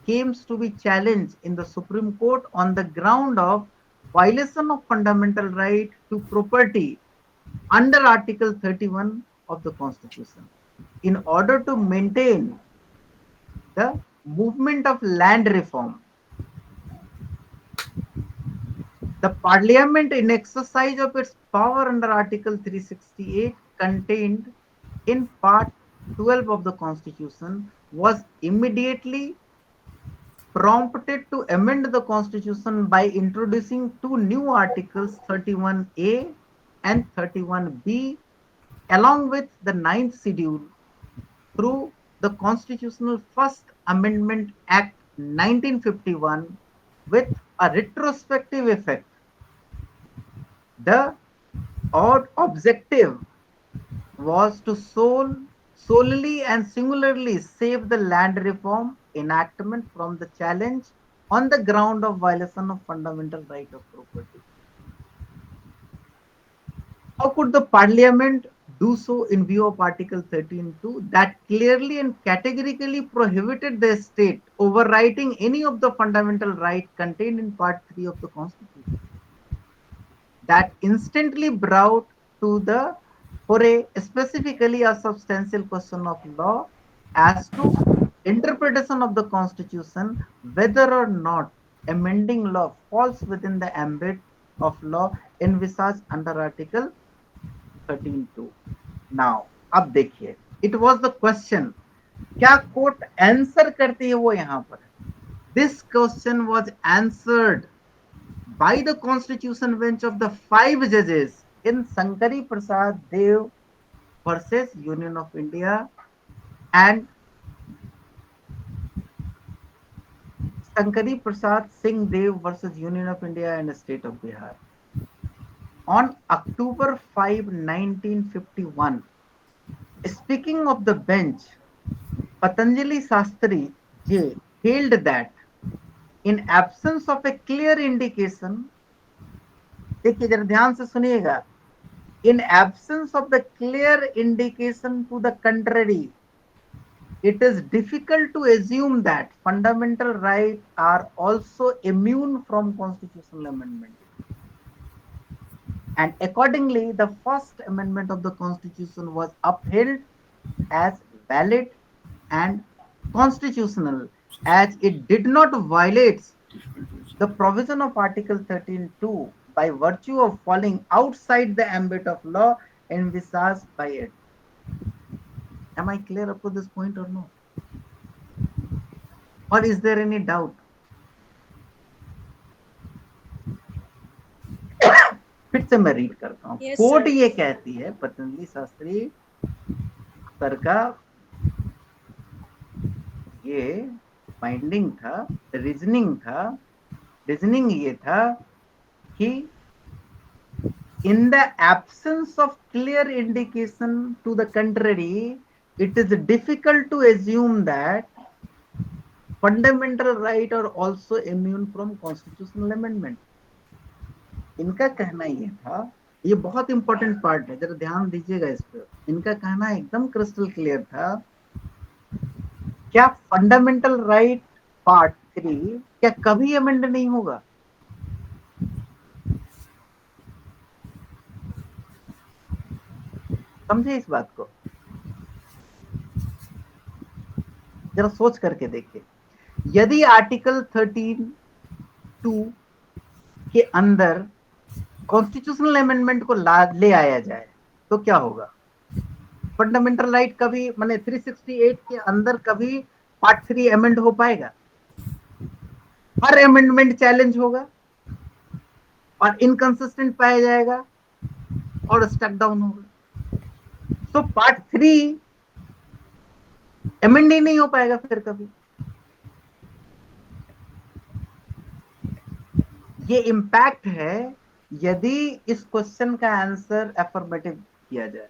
came to be challenged in the Supreme Court on the ground of violation of fundamental right to property under Article 31 of the Constitution. In order to maintain the movement of land reform, the Parliament, in exercise of its power under Article 368 contained in Part 12 of the Constitution, was immediately prompted to amend the Constitution by introducing two new articles, 31A and 31B, along with the 9th schedule, through the Constitutional First Amendment Act 1951 with a retrospective effect. The objective was to solely and singularly save the land reform enactment from the challenge on the ground of violation of fundamental right of property. How could the parliament do so in view of Article 13(2) that clearly and categorically prohibited the state overriding any of the fundamental rights contained in Part 3 of the Constitution? That instantly brought to the fore specifically a substantial question of law as to interpretation of the Constitution, whether or not amending law falls within the ambit of law envisaged under Article 13(2). Now, अब देखिए, it was the question, क्या court answer करती है वो यहाँ पर? This question was answered by the constitution bench of the 5 judges in Sankari Prasad Dev versus Union of India and Sankari Prasad Singh Dev versus Union of India and State of Bihar. On October 5, 1951, speaking of the bench, Patanjali Sastri J held that in absence of a clear indication, देखिए जरा ध्यान से सुनिएगा, in absence of the clear indication to the contrary, it is difficult to assume that fundamental rights are also immune from constitutional amendment. And accordingly, the first amendment of the Constitution was upheld as valid and constitutional, as it did not violate the provision of Article 13(2) by virtue of falling outside the ambit of law envisaged by it. Am I clear up to this point or no? Or is there any doubt? फिर से मैं read करता हूँ. Yes, court sir. ये कहती है, Patanjali Shastri sir का ये फाइंडिंग था, रीजनिंग ये था कि in the absence of clear indication to the contrary, it is difficult to assume that fundamental rights are also immune from constitutional amendment. इनका कहना ये था, ये बहुत इंपॉर्टेंट पार्ट है, जरा ध्यान दीजिएगा इस पर. इनका कहना एकदम क्रिस्टल क्लियर था, क्या फंडामेंटल राइट पार्ट 3 क्या कभी अमेंड नहीं होगा? समझे इस बात को? जरा सोच करके देखिए, यदि आर्टिकल 13(2) के अंदर कॉन्स्टिट्यूशनल अमेंडमेंट को ले आया जाए तो क्या होगा? फंडामेंटल राइट कभी माने 368 के अंदर कभी पार्ट 3 अमेंड हो पाएगा? हर अमेंडमेंट चैलेंज होगा और इनकंसिस्टेंट पाया जाएगा और स्टक डाउन होगा. तो पार्ट 3 अमेंड ही नहीं हो पाएगा फिर कभी. ये इम्पैक्ट है यदि इस क्वेश्चन का आंसर अफर्मेटिव किया जाए.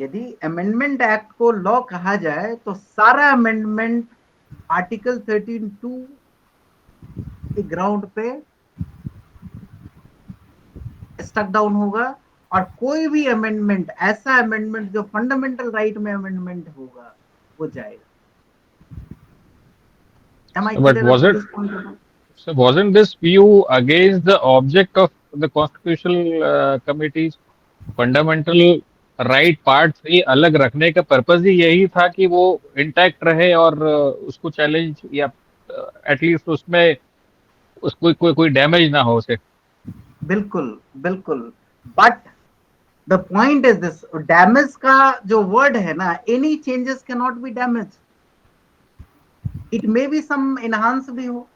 यदि अमेंडमेंट एक्ट को लॉ कहा जाए तो सारा अमेंडमेंट आर्टिकल 13(2) के ग्राउंड पे स्टक डाउन होगा और कोई भी अमेंडमेंट, ऐसा अमेंडमेंट जो फंडामेंटल राइट में अमेंडमेंट होगा, वो जाएगा. So wasn't this view against the object of the constitutional committee's fundamental right part 3 अलग रखने का पर्पस ही यही था कि वो इंटैक्ट रहे और उसको चैलेंज या एटलीस्ट उसमें उसको कोई डैमेज ना हो उसे? बिल्कुल बिल्कुल. But the point is this, damage का जो वर्ड है ना, any changes can not be damage. It may be some enhance भी हो.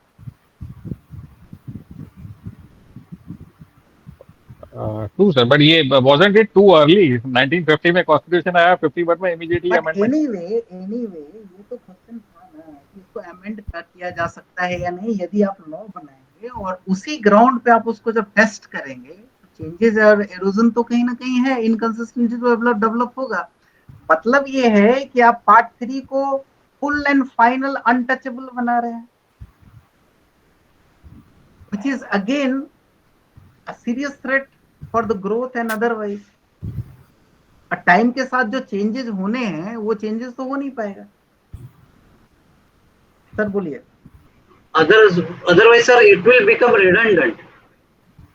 True sir, but ये wasn't it too early? 1950 में कॉन्स्टिट्यूशन आया, 51 में इमीडिएटली अमेंडमेंट. एनीवे ये तो क्वेश्चन था ना कि इसको अमेंड किया जा सकता है या नहीं. यदि आप लॉ बनाएंगे और उसी ग्राउंड पे आप उसको जब टेस्ट करेंगे, चेंजेस और एरोजन तो कहीं ना कहीं है, इनकंसिस्टेंसी तो डेवलप होगा. मतलब ये है कि आप पार्ट 3 को फुल एंड फाइनल अनटचेबल बना रहे हैं, which is again a serious threat for the growth and otherwise. Time के साथ जो चेंजेस होने हैं वो चेंजेस तो हो नहीं पाएगा। सर बोलिए। Otherwise, sir, it will become redundant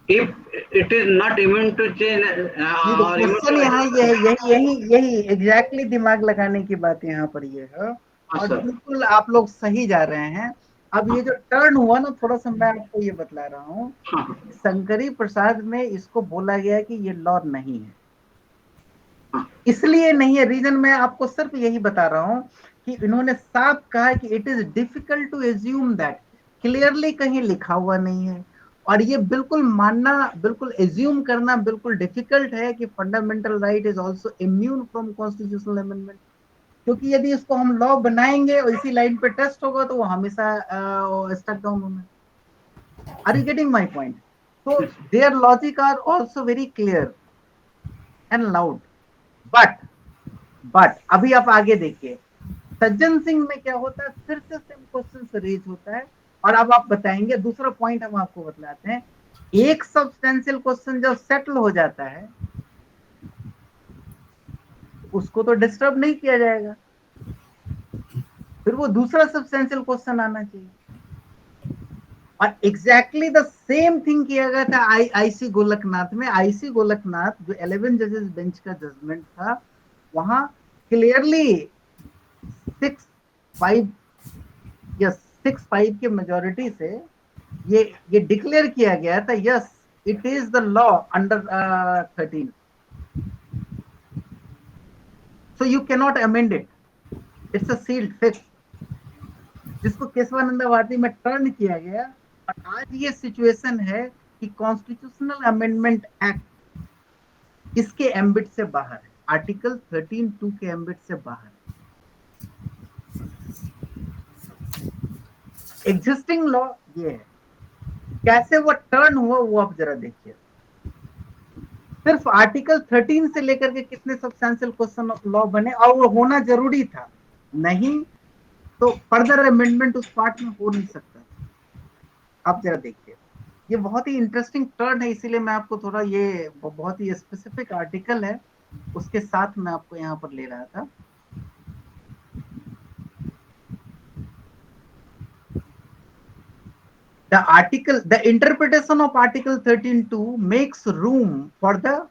if it is not immune to change. Question यहाँ यही एग्जैक्टली दिमाग लगाने की बात यहाँ पर ये है, और बिल्कुल आप लोग सही जा रहे हैं। अब ये जो टर्न हुआ ना, थोड़ा सा मैं आपको ये बतला रहा हूँ। शंकरी प्रसाद में इसको बोला गया कि ये लॉ नहीं है, इसलिए नहीं है। रीजन मैं आपको सिर्फ यही बता रहा हूँ कि इन्होंने साफ कहा कि it is difficult to assume that, clearly कहीं लिखा हुआ नहीं है, और ये बिल्कुल मानना, बिल्कुल एज्यूम करना बिल्कुल डिफिकल्ट है कि fundamental right is also immune from constitutional amendment, क्योंकि यदि इसको हम लॉ बनाएंगे और इसी लाइन पे टेस्ट होगा तो वो हमेशा स्टक डाउन होना। Are you getting my point? So their logic are also very clear and loud. But अभी आप आगे देखिए, सज्जन सिंह में क्या होता है, फिर से सेम क्वेश्चन रेज होता है, और अब आप बताएंगे। दूसरा पॉइंट हम आपको बतलाते हैं, एक सब्सटेंशियल क्वेश्चन जब सेटल हो जाता है उसको तो डिस्टर्ब नहीं किया जाएगा, फिर वो दूसरा सब्सटेंशियल क्वेश्चन आना चाहिए। और एग्जैक्टली द सेम थिंग किया गया था आईसी गोलकनाथ में। आईसी गोलकनाथ जो 11 जजेस बेंच का जजमेंट था, वहां क्लियरली 6-5 के मेजोरिटी से ये डिक्लेयर किया गया था, yes it is the law under 13, so you can not amend it, it's a sealed fix, जिसको केशवानंद भारती में टर्न किया गया। और आज ये सिचुएशन है कि कॉन्स्टिट्यूशनल अमेंडमेंट एक्ट इसके एम्बिट से बाहर है, आर्टिकल 13(2) के एम्बिट से बाहर है। एग्जिस्टिंग लॉ ये है, कैसे वो टर्न हुआ वो आप जरा देखिए। सिर्फ आर्टिकल 13 से लेकर के कितने सब्सटेंशियल क्वेश्चन ऑफ लॉ बने, और वो होना जरूरी था, नहीं तो फर्दर अमेंडमेंट उस पार्ट में हो नहीं सकता। आप जरा देखिए, ये बहुत ही इंटरेस्टिंग टर्न है, इसीलिए मैं आपको थोड़ा, ये बहुत ही स्पेसिफिक आर्टिकल है, उसके साथ मैं आपको यहाँ पर ले रहा था। The interpretation of Article 13(2) makes room for the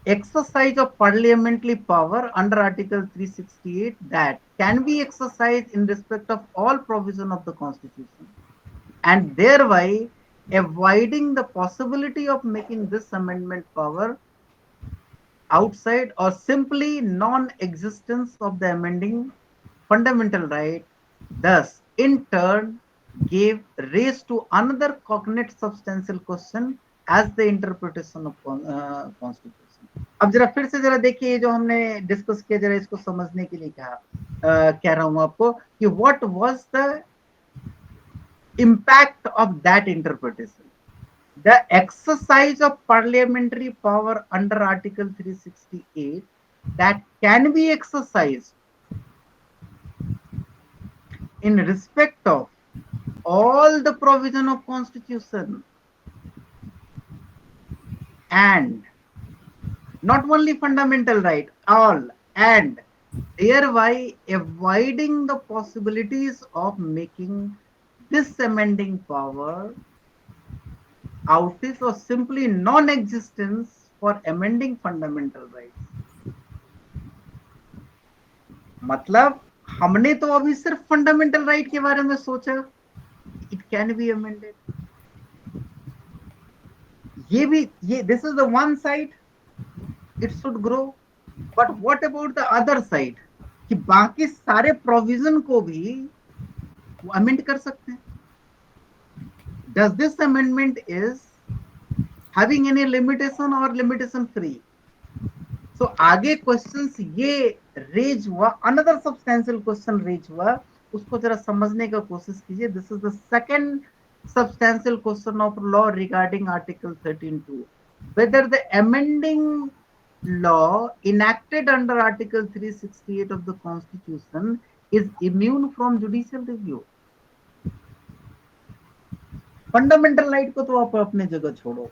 exercise of parliamentary power under Article 368 that can be exercised in respect of all provision of the Constitution, and thereby avoiding the possibility of making this amendment power outside or simply non-existence of the amending fundamental right, thus in turn gave rise to another cognate substantial question as the interpretation of constitution। अब जरा फिर से जरा देखिए, जो हमने discuss किया, जरा इसको समझने के लिए कह रहा हूं आपको कि what was the impact of that interpretation? The exercise of parliamentary power under Article 368 that can be exercised in respect of all the provision of Constitution, and not only fundamental right, all, and thereby avoiding the possibilities of making this amending power outage or simply non-existence for amending fundamental rights। मतलब हमने तो अभी सिर्फ fundamental right के बारे में सोचा, it can be amended. ये this is the one side, it should grow, but what about the other side, कि बाकी सारे प्रोविजन को भी वो अमेंड कर सकते हैं। Does this amendment is having any limitation or limitation free? So आगे क्वेश्चंस ये रेज हुआ, अनदर सब्सटेंशियल क्वेश्चन रेज हुआ, उसको जरा समझने का कोशिश कीजिए। This is the second substantial question of law regarding Article 13(2), whether the amending law enacted under Article 368 of the Constitution is immune from judicial review. Fundamental right को तो आप अपने जगह छोड़ो,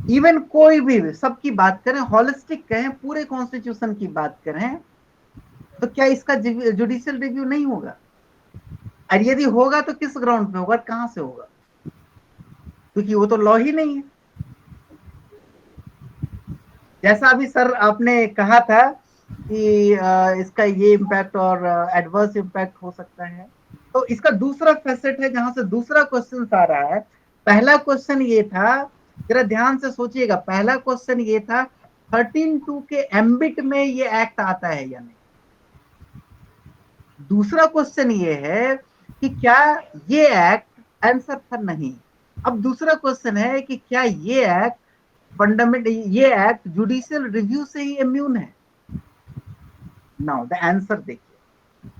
इवन कोई भी सबकी बात करें, होलिस्टिक कहें, पूरे कॉन्स्टिट्यूशन की बात करें, तो क्या इसका जुडिशियल रिव्यू नहीं होगा? और यदि होगा तो किस ग्राउंड पे होगा, कहां से होगा? क्योंकि वो तो लॉ ही नहीं है। जैसा अभी सर आपने कहा था कि इसका ये इम्पैक्ट और एडवर्स इम्पैक्ट हो सकता है, तो इसका दूसरा फैसेट है जहां से दूसरा क्वेश्चन आ रहा है। पहला क्वेश्चन ये था, जरा ध्यान से सोचिएगा, पहला क्वेश्चन ये था 13(2) के एम्बिट में ये एक्ट आता है या नहीं। दूसरा क्वेश्चन ये है कि क्या ये एक्ट, आंसर था नहीं। अब दूसरा क्वेश्चन है कि क्या ये एक्ट ये एक्ट जुडिशियल रिव्यू से ही इम्यून है। नाउ द आंसर देखिए,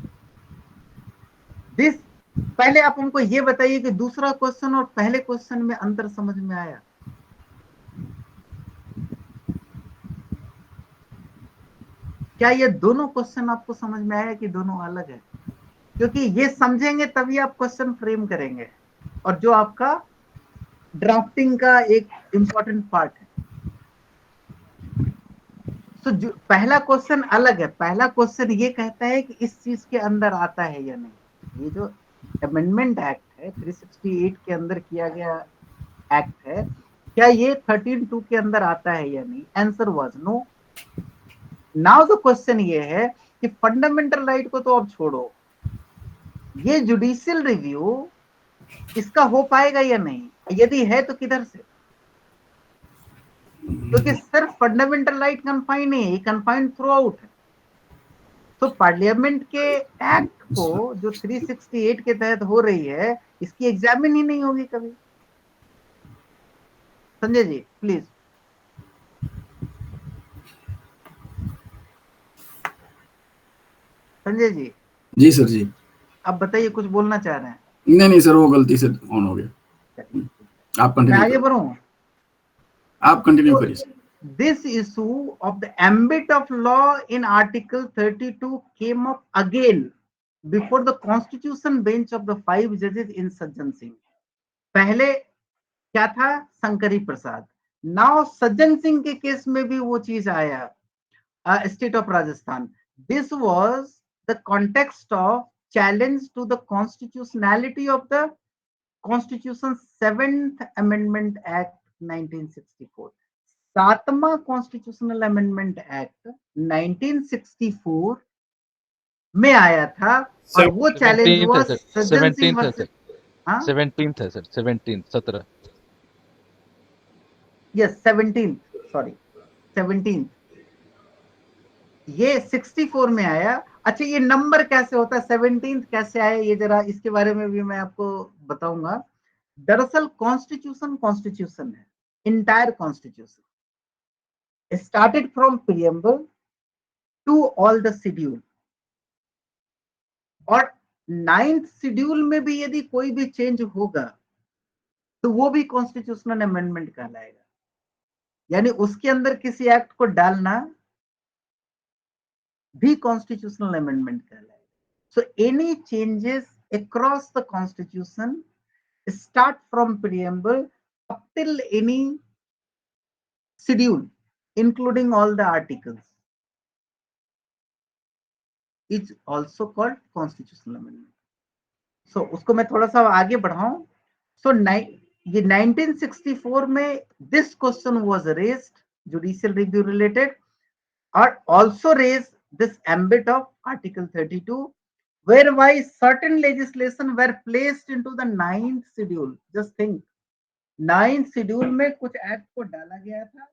दिस, पहले आप हमको ये बताइए कि दूसरा क्वेश्चन और पहले क्वेश्चन में अंतर समझ में आया? क्या ये दोनों क्वेश्चन आपको समझ में आया कि दोनों अलग है? क्योंकि ये समझेंगे तभी आप क्वेश्चन फ्रेम करेंगे, और जो आपका ड्राफ्टिंग का एक इंपॉर्टेंट पार्ट है। तो जो पहला क्वेश्चन अलग है, पहला क्वेश्चन ये कहता है कि इस चीज के अंदर आता है या नहीं। ये जो अमेंडमेंट एक्ट है 368 के अंदर किया गया एक्ट है, क्या ये 13(2) के अंदर आता है या नहीं? Answer was no. Now the question ये है कि फंडामेंटल राइट को तो अब छोड़ो, ये जुडिशियल रिव्यू इसका हो पाएगा या नहीं? यदि है तो किधर से? क्योंकि सिर्फ फंडामेंटल राइट कन्फाइन नहीं है, ये कन्फाइन थ्रू आउट है। तो पार्लियामेंट के एक्ट को जो 368 के तहत हो रही है, इसकी एग्जामिन ही नहीं होगी कभी। संजय जी प्लीज। संजय जी। जी सर जी। अब बताइए, कुछ बोलना चाह रहे हैं? नहीं सर, वो गलती से ऑन हो गया। आप कंटिन्यू, आगे बढ़ूं? आप कंटिन्यू करिए sir. This issue of the ambit of law in Article 32 came up again before the Constitution bench of the 5 judges in Sajjan Singh. पहले क्या था? शंकरी प्रसाद। नाउ सज्जन सिंह के केस में भी वो चीज आया, state of Rajasthan. This was the context of challenge to the constitutionality of the constitution 7th amendment act 1964। 7वां कॉन्स्टिट्यूशनल अमेंडमेंट एक्ट 1964 में आया था, और वो चैलेंज हुआ सज्जन सिंह वर्सेस 17th है sir, 17th yes 17th, sorry 17th, ये 64 में आया। अच्छा, ये नंबर कैसे होता है, 17th कैसे आया, ये जरा इसके बारे में भी मैं आपको बताऊंगा। दरअसल कॉन्स्टिट्यूशन है, entire constitution started from preamble to all the schedule, और 9th शेड्यूल में भी यदि कोई भी चेंज होगा तो वो भी कॉन्स्टिट्यूशनल अमेंडमेंट कहलाएगा। यानी उसके अंदर किसी एक्ट को डालना भी कॉन्स्टिट्यूशनल अमेंडमेंट कहलाएगा। So any changes across the constitution start from preamble up till any schedule including all the articles is also called constitutional amendment. So उसको मैं थोड़ा सा आगे बढ़ाऊं। So ये 1964 में this question was raised, judicial review related, or also raised this ambit of Article 32, whereby certain legislation were placed into the 9th schedule. Just think, 9th schedule में कुछ act को डाला गया था,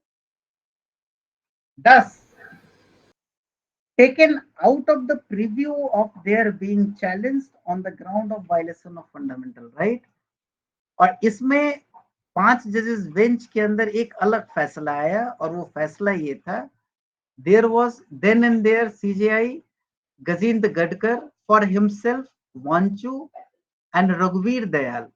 thus taken out of the preview of their being challenged on the ground of violation of fundamental right। और इसमें 5 जजेस bench के अंदर एक अलग फैसला आया, और वो फैसला ये था, there was then and there CJI Gajendragadkar for himself, Wanchoo and रघुवीर Dayal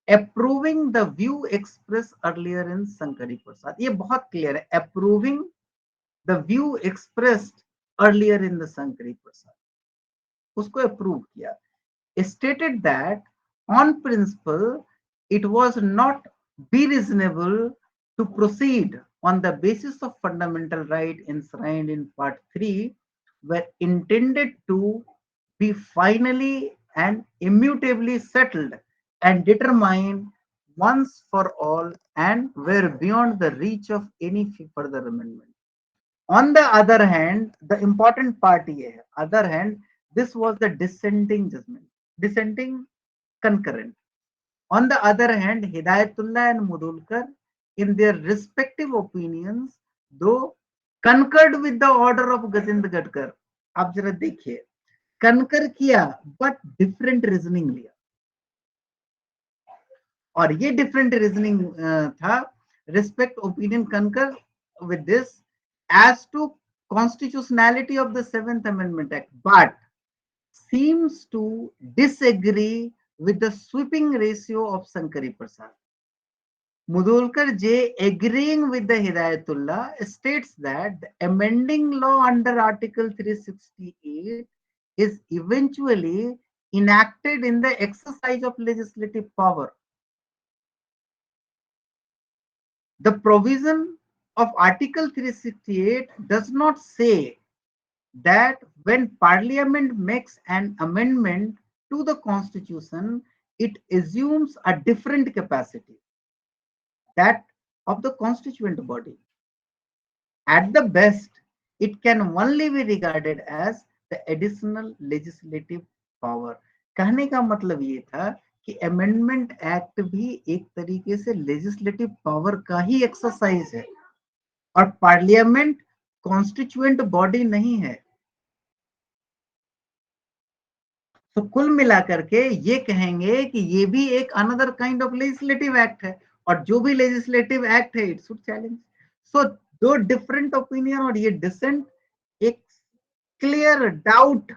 approving the view express earlier in Sankari Prasad. ये बहुत क्लियर है, approving the view expressed earlier in the Sankari Prasad. उसको अप्रूव किया. Stated that on principle it was not be reasonable to proceed on the basis of fundamental right enshrined in part 3 were intended to be finally and immutably settled and determined once for all and were beyond the reach of any further amendment. On the other hand, the important part here, other hand, this was the dissenting judgment, dissenting concurrent. On the other hand, Hidayatullah and Mudulkar, in their respective opinions, though concurred with the order of Gajendra Gadkar. आप जरा देखिए, concur किया, but different reasoning लिया. और ये different reasoning था, respect opinion concur with this as to constitutionality of the 7th Amendment Act, but seems to disagree with the sweeping ratio of Sankari Prasad. Mudolkar J, agreeing with the Hidayatullah, states that the amending law under Article 368 is eventually enacted in the exercise of legislative power. The provision of Article 368 does not say that when Parliament makes an amendment to the Constitution, it assumes a different capacity, that of the constituent body. At the best, it can only be regarded as the additional legislative power. कहने का मतलब ये था कि amendment act भी एक तरीके से लेजिस्लेटिव पावर का ही एक्सरसाइज है और पार्लियामेंट कॉन्स्टिट्यूएंट बॉडी नहीं है. तो कुल मिलाकर के ये कहेंगे कि ये भी एक another kind of legislative act है और जो भी लेजिस्लेटिव एक्ट है इट शुड चैलेंज. सो दो डिफरेंट ओपिनियन और ये डिसेंट एक clear doubt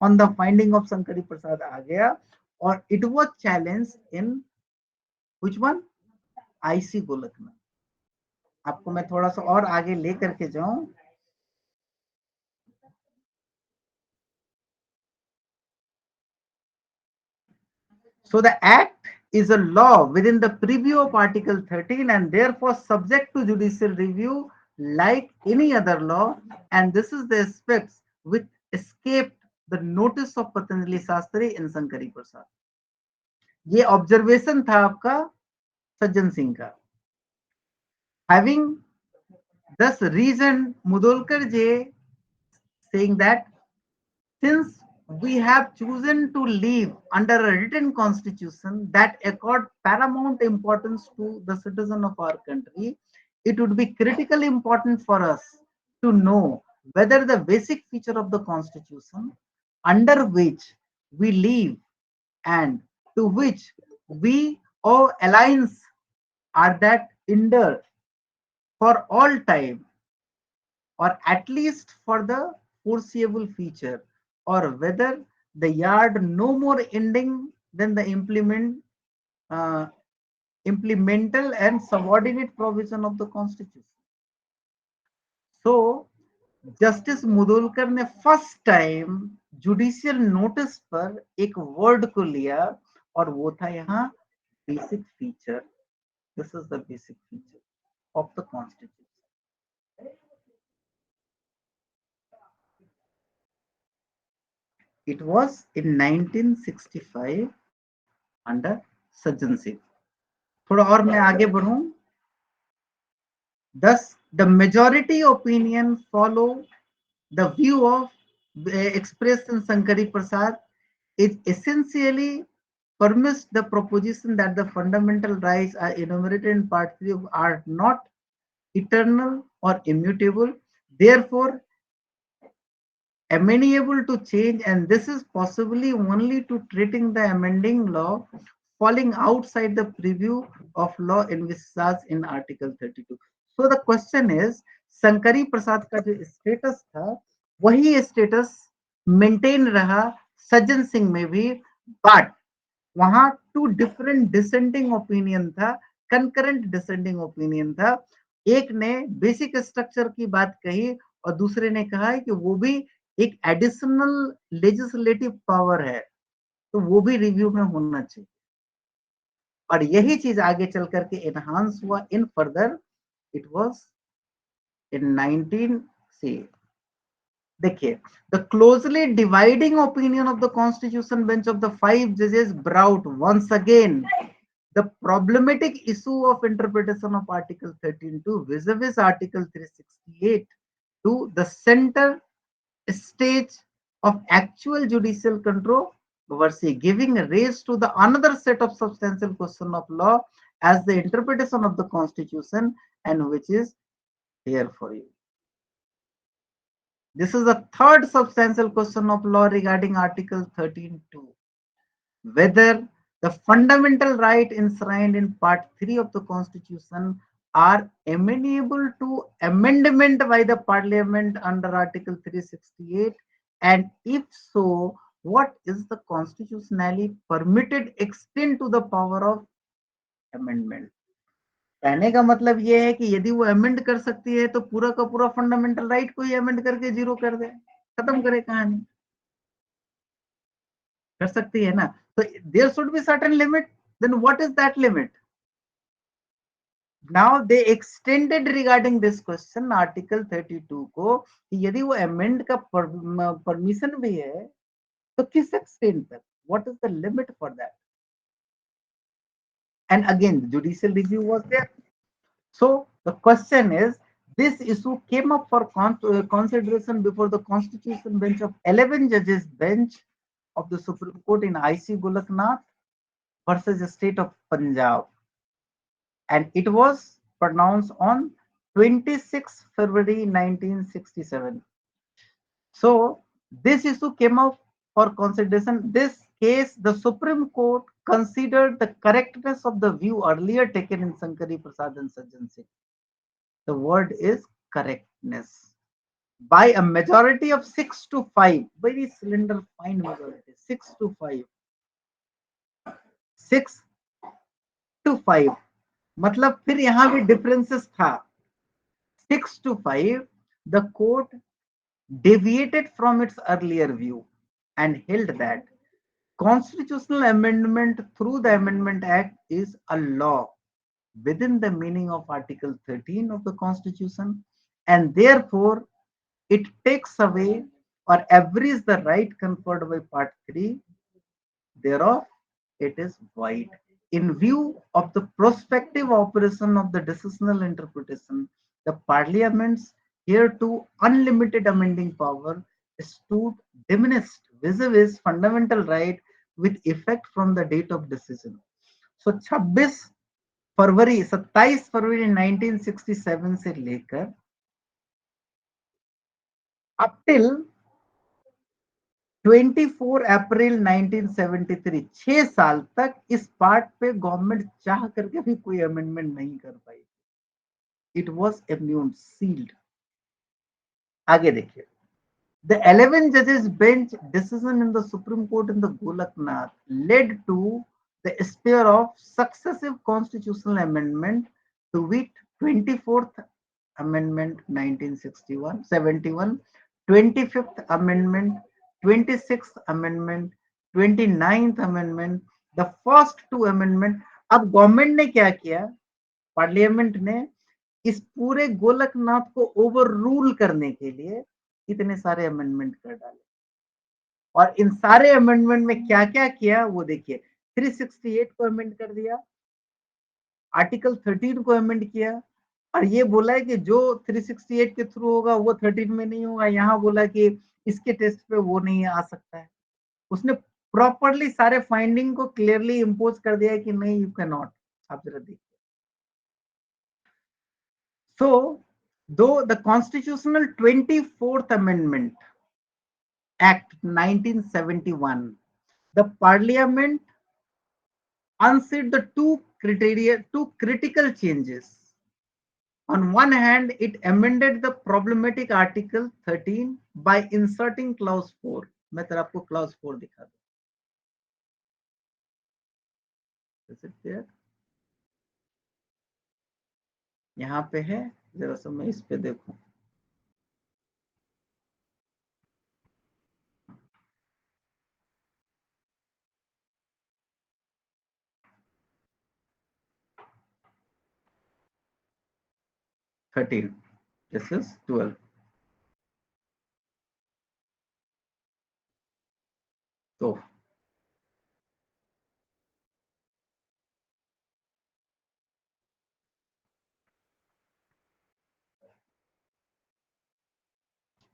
on the finding of Sankari Prasad आ गया और it was challenge in which one IC Golak में. आपको मैं थोड़ा सा और आगे लेकर के जाऊं. So the act is a law within the preview of Article 13 and therefore subject to judicial review like any other law, and this is the aspects which escaped the notice of Patanjali Shastri in Sankari Prasad. ये observation था आपका सज्जन सिंह का. Having thus reasoned, Mudolkar J saying that since we have chosen to live under a written constitution that accord paramount importance to the citizen of our country, it would be critically important for us to know whether the basic feature of the constitution under which we live and to which we owe allegiance are that endure for all time or at least for the foreseeable future, or whether the yard no more ending than the implemental and subordinate provision of the constitution. So justice Mudholkar ने first time judicial notice पर एक word को लिया और वो था यहाँ basic feature. This is the basic feature of the constitution. It was in 1965 under Sajjan Singh. थोड़ा और मैं आगे बढ़ूं. Thus, the majority opinion follow the view of expressed in Sankari Prasad is essentially permits the proposition that the fundamental rights are enumerated in Part 3 are not eternal or immutable, therefore amenable to change, and this is possibly only to treating the amending law falling outside the preview of law envisaged in Article 32. So the question is, Sankari Prasad का जो status था वही status maintain रहा सज्जन सिंह में भी, but वहां to different descending opinion था, concurrent descending opinion था. एक ने बेसिक स्ट्रक्चर की बात कही और दूसरे ने कहा है कि वो भी एक एडिशनल लेजिस्लेटिव पावर है, तो वो भी रिव्यू में होना चाहिए। और यही चीज आगे चल करके एनहांस हुआ in further, it was in 19 से देखिए, the closely dividing opinion of the constitution bench of the 5 जजेस brought once again the problematic issue of interpretation of Article 13(2) vis-a-vis Article 368 to the center stage of actual judicial controversy, giving rise to the another set of substantial question of law as the interpretation of the Constitution, and which is here for you. This is the third substantial question of law regarding Article 13(2), whether the fundamental right enshrined in Part 3 of the Constitution are amenable to amendment by the Parliament under Article 368, and if so, what is the constitutionally permitted extent to the power of amendment. कहने का मतलब ये है कि यदि वो amend कर सकती है तो पूरा का पूरा फंडामेंटल राइट को ही अमेंड करके जीरो कर दे, खत्म करे कहानी, कर सकती है ना। तो there should be certain limit, then what is that limit? Now they extended regarding this question article 32 को, कि यदि वो अमेंड का परमिशन भी है तो किस एक्सटेंट तक, what is the limit for that? And again judicial review was there. So the question is, this issue came up for consideration before the constitution bench of 11 judges bench of the Supreme Court in IC Golaknath versus the state of Punjab, and it was pronounced on 26 February 1967. So this issue came up for consideration. This case, the Supreme Court considered the correctness of the view earlier taken in Sankari Prasad and Sajjan Singh. The word is correctness. By a majority of 6-5, very slender fine majority, 6-5, 6-5, मतलब फिर यहां भी differences था। 6-5, the court deviated from its earlier view and held that constitutional amendment through the Amendment Act is a law within the meaning of Article 13 of the Constitution, and therefore it takes away or abrogates the right conferred by Part 3 thereof, it is void. In view of the prospective operation of the decisional interpretation, the Parliament's hereto unlimited amending power stood diminished vis-a-vis fundamental right with effect from the date of decision. So 27 फरवरी 1967 से लेकर up till 24 अप्रैल 1973, 6 साल तक इस part पे government चाह करके भी कोई अमेंडमेंट नहीं कर पाई। It was immune sealed. आगे देखिए, the 11 judges bench decision in the Supreme Court in the Golaknath led to the sphere of successive constitutional amendment, to wit 24th Amendment 1961, 71, 25th Amendment, 26th Amendment, 29th Amendment, the first two amendment। अब government ने क्या किया, parliament ने इस पूरे गोलकनाथ को over rule करने के लिए इतने सारे अमेंडमेंट कर डाले, और इन सारे अमेंडमेंट में क्या क्या किया वो देखिए। 368 को अमेंड कर दिया, आर्टिकल 13 को अमेंड किया, और ये बोला है कि जो 368 के थ्रू होगा वो 13 में नहीं होगा। यहाँ बोला कि इसके टेस्ट पे वो नहीं आ सकता है। उसने प्रॉपरली सारे फाइंडिंग को क्लियरली इंपोज कर दिया है कि नहीं, यू कैन नॉट। आप जरा देखिए। So, though the constitutional 24th Amendment Act 1971, the Parliament unseated the two critical changes. On one hand, it amended the problematic Article 13 by inserting clause 4. मैं तेरा आपको clause 4 दिखा दूं। Is it there? यहाँ पे है, जरा सा मैं इस पे देखूं। This is 12। तो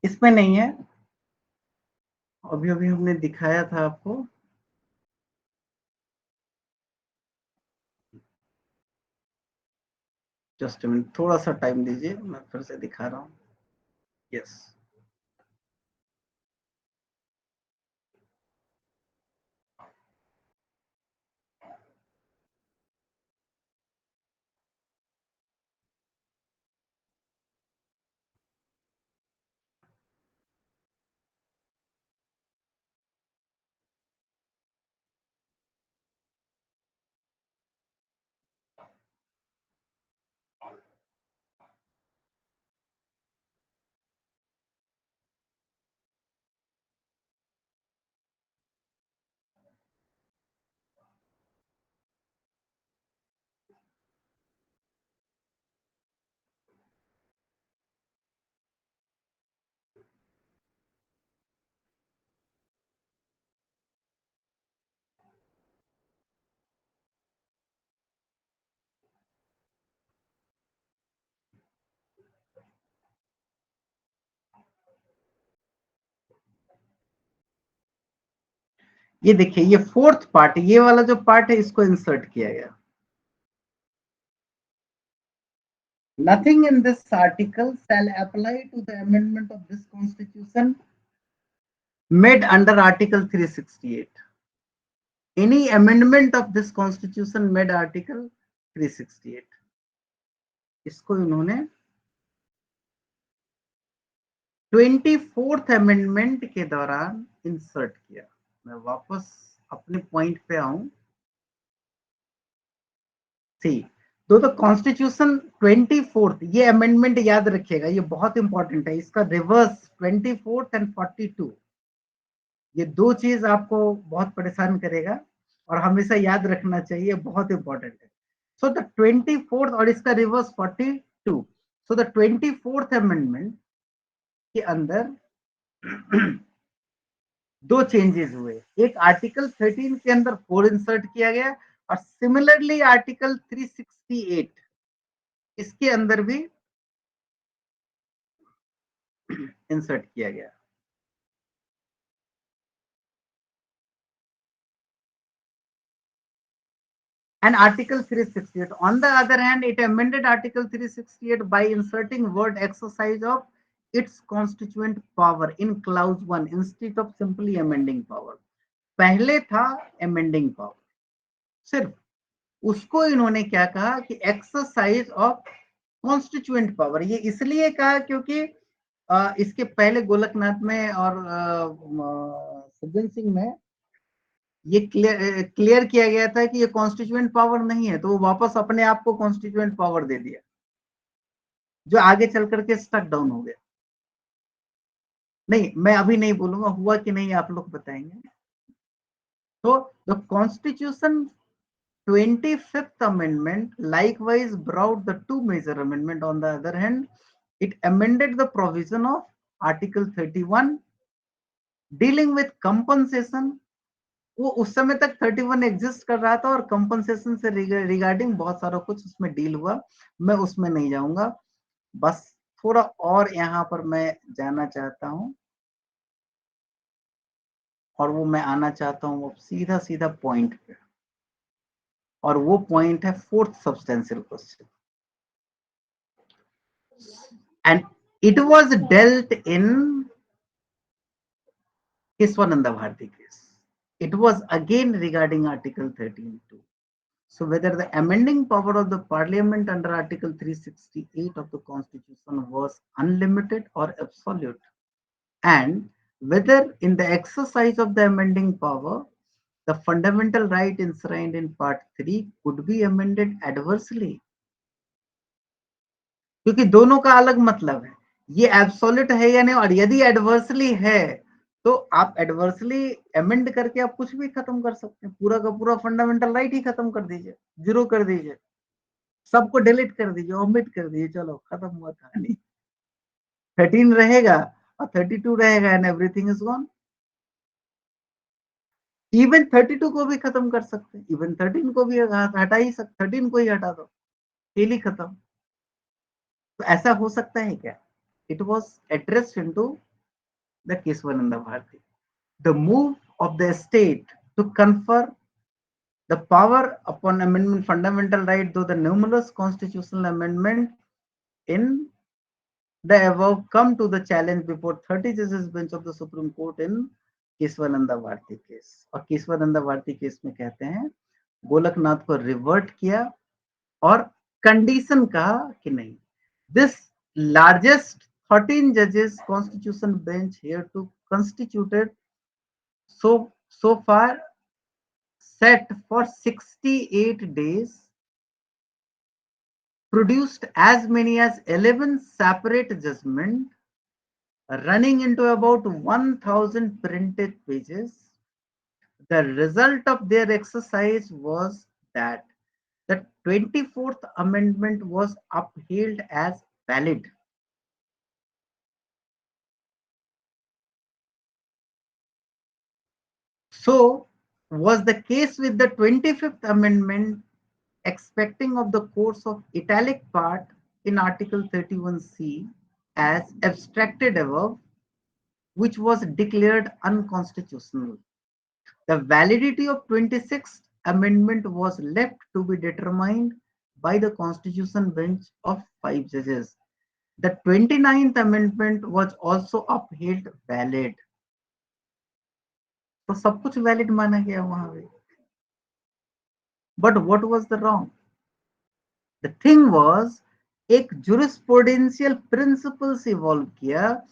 इसमें नहीं है, अभी अभी हमने दिखाया था आपको। जस्ट अ मिनट, थोड़ा सा टाइम दीजिए, मैं फिर से दिखा रहा हूँ। यस, ये देखिए, ये फोर्थ पार्ट, ये वाला जो पार्ट है इसको इंसर्ट किया गया। Nothing in this article shall apply to the amendment of this constitution made under Article 368. Any amendment of this constitution made Article 368. इसको इन्होंने 24th अमेंडमेंट के दौरान इंसर्ट किया। मैं वापस अपने पॉइंट पे आऊं। सी, तो कॉन्स्टिट्यूशन 24th, ये अमेंडमेंट याद रखिएगा, ये बहुत इंपॉर्टेंट है। इसका रिवर्स 24th एंड 42, ये दो चीज आपको बहुत परेशान करेगा और हमेशा याद रखना चाहिए, बहुत इंपॉर्टेंट है। सो द 24th और इसका reverse 42। So the 24th amendment के अंदर दो चेंजेस हुए। एक आर्टिकल 13 के अंदर 4 इंसर्ट किया गया और सिमिलरली आर्टिकल 368 इसके अंदर भी इंसर्ट किया गया। And Article 368, on the other hand, it amended Article 368 by inserting word exercise of its constituent power in clause 1 instead of simply amending power. पहले था amending power, सिर्फ उसको इन्होंने क्या कहा कि एक्सरसाइज ऑफ कॉन्स्टिट्यूएंट पावर। ये इसलिए कहा क्योंकि इसके पहले गोलकनाथ में और सज्जन सिंह में ये क्लियर किया गया था कि ये कॉन्स्टिट्यूएंट पावर नहीं है, तो वो वापस अपने आप को कॉन्स्टिट्यूएंट पावर दे दिया, जो आगे चल करके स्टक डाउन हो गया। नहीं, मैं अभी नहीं बोलूंगा हुआ कि नहीं, आप लोग बताएंगे। तो the constitution 25th amendment likewise brought the two major amendment. On the other hand, it amended the provision of Article 31 dealing with compensation. वो उस समय तक 31 एग्जिस्ट कर रहा था और कंपनसेशन से रिगार्डिंग बहुत सारा कुछ उसमें डील हुआ, मैं उसमें नहीं जाऊंगा। बस थोड़ा और यहाँ पर मैं जाना चाहता हूं और वो मैं आना चाहता हूं सीधा सीधा पॉइंट पे, और वो पॉइंट है fourth substantial question, and it was dealt in Kesavananda Bharati case. It was again regarding Article 13(2). So whether the amending power of the Parliament under Article 368 of the Constitution was unlimited or absolute, and whether in the exercise of the amending power, the fundamental right enshrined in Part 3 could be amended adversely. क्योंकि दोनों का अलग मतलब है, ये absolute है या नहीं, और यदि एडवर्सली है तो आप एडवर्सली अमेंड करके आप कुछ भी खत्म कर सकते हैं, पूरा का पूरा फंडामेंटल राइट ही खत्म कर दीजिए, जीरो कर दीजिए, सबको डिलीट कर दीजिए, ओमिट कर दीजिए, चलो खत्म हुआ कहानी। 13 रहेगा और 32 रहेगा and everything is gone. Even 32 को भी खत्म कर सकते हैं, इवन 13 को भी हटा ही सकते, 13 को ही हटा दो, खेल ही खत्म। तो ऐसा हो सकता है क्या? It was addressed into the Kesavananda Bharati. The move of the state to confer the power upon amendment fundamental right, though the numerous constitutional amendment in the above come to the challenge before 30 judges bench of the Supreme Court in Kesavananda Bharati case. और Kesavananda Bharati case में कहते हैं गोलकनाथ को revert किया और condition कहा कि नहीं, this largest 13 judges constitution bench here to constituted so far set for 68 days produced as many as 11 separate judgments running into about 1000 printed pages. The result of their exercise was that the 24th amendment was upheld as valid. So was the case with the 25th amendment, expecting of the course of italic part in Article 31C as abstracted above, which was declared unconstitutional. The validity of 26th amendment was left to be determined by the Constitution bench of 5 judges. The 29th amendment was also upheld valid. तो सब कुछ valid माना गया वहां पे। But what was the wrong? The thing was, एक jurisprudential principles evolve किया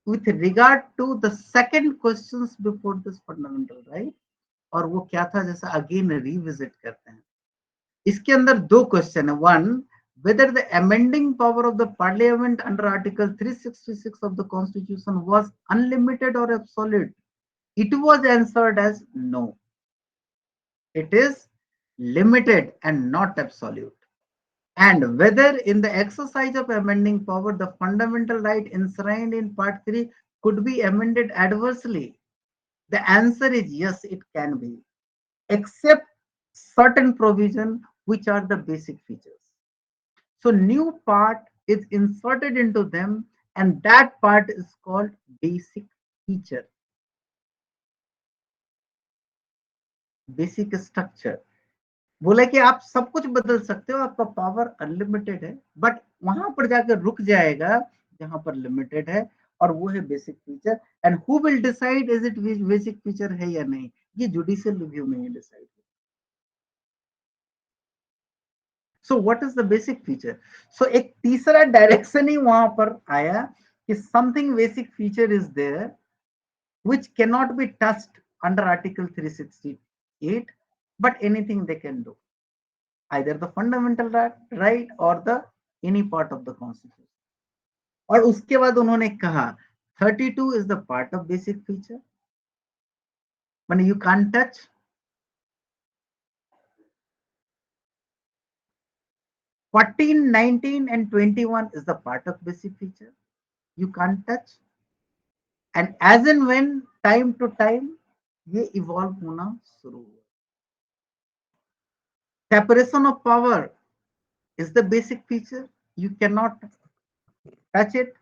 with regard to the second questions before this fundamental right, और वो क्या था, जैसा अगेन रिविजिट करते हैं। इसके अंदर दो क्वेश्चन है, one, whether the amending power of the parliament under article 366 of the constitution was unlimited or absolute. It was answered as no, it is limited and not absolute. And whether in the exercise of amending power the fundamental right enshrined in part 3 could be amended adversely. The answer is yes, it can be, except certain provision which are the basic features. So new part is inserted into them and that part is called basic feature, basic structure. बोला कि आप सब कुछ बदल सकते हो, आपका power unlimited है, बट वहां पर जाकर रुक जाएगा जहां पर लिमिटेड है, और वो है basic feature. And who will decide is it basic feature है या नहीं, ये जुडिशियल रिव्यू में ही decide. So what is the basic feature? So एक तीसरा डायरेक्शन ही वहां पर आया कि something basic feature is there which cannot be touched under article 368, but anything they can do, either the fundamental right or the any part of the constitution. और उसके बाद उन्होंने कहा 32 is the part of basic feature, when you can't touch. (14), (19) and 21 is the part of basic feature, you can't touch. And as and when time to time ये evolve होना शुरू हुआ। Separation of power is the basic feature, you cannot touch it.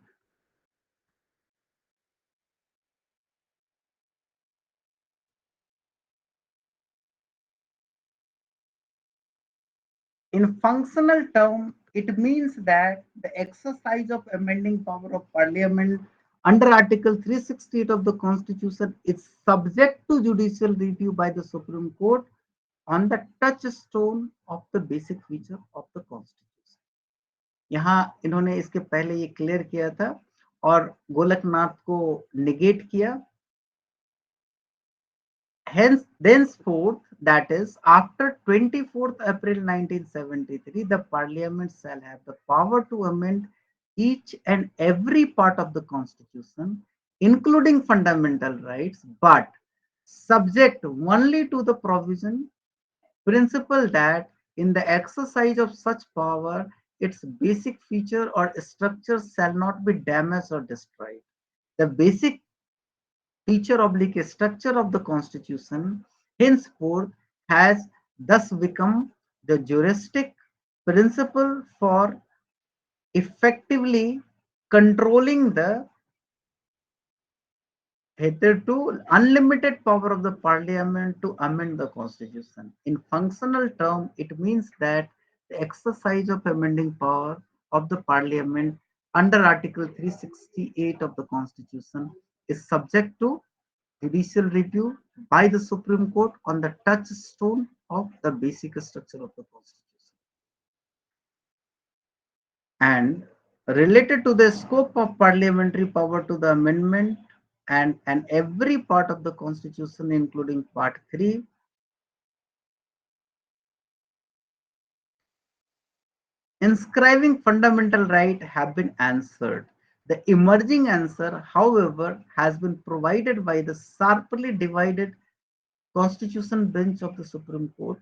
In functional term, it means that the exercise of amending power of parliament under article 368 of the constitution is subject to judicial review by the Supreme Court on the touchstone of the basic feature of the constitution. यहाँ इन्होंने इसके पहले ये clear किया था और गोलकनाथ को negate किया। Hence, thenceforth, that is, after 24th April 1973, the Parliament shall have the power to amend each and every part of the Constitution, including fundamental rights, but subject only to the provision, principle that in the exercise of such power, its basic feature or structure shall not be damaged or destroyed. The basic feature oblique structure of the Constitution henceforth has thus become the juristic principle for effectively controlling the hitherto unlimited power of the Parliament to amend the Constitution. In functional term, it means that the exercise of amending power of the Parliament under Article 368 of the Constitution is subject to judicial review by the Supreme Court on the touchstone of the basic structure of the Constitution. And related to the scope of parliamentary power to the amendment and every part of the Constitution, including Part 3, inscribing fundamental right have been answered. The emerging answer, however, has been provided by the sharply divided Constitution bench of the Supreme Court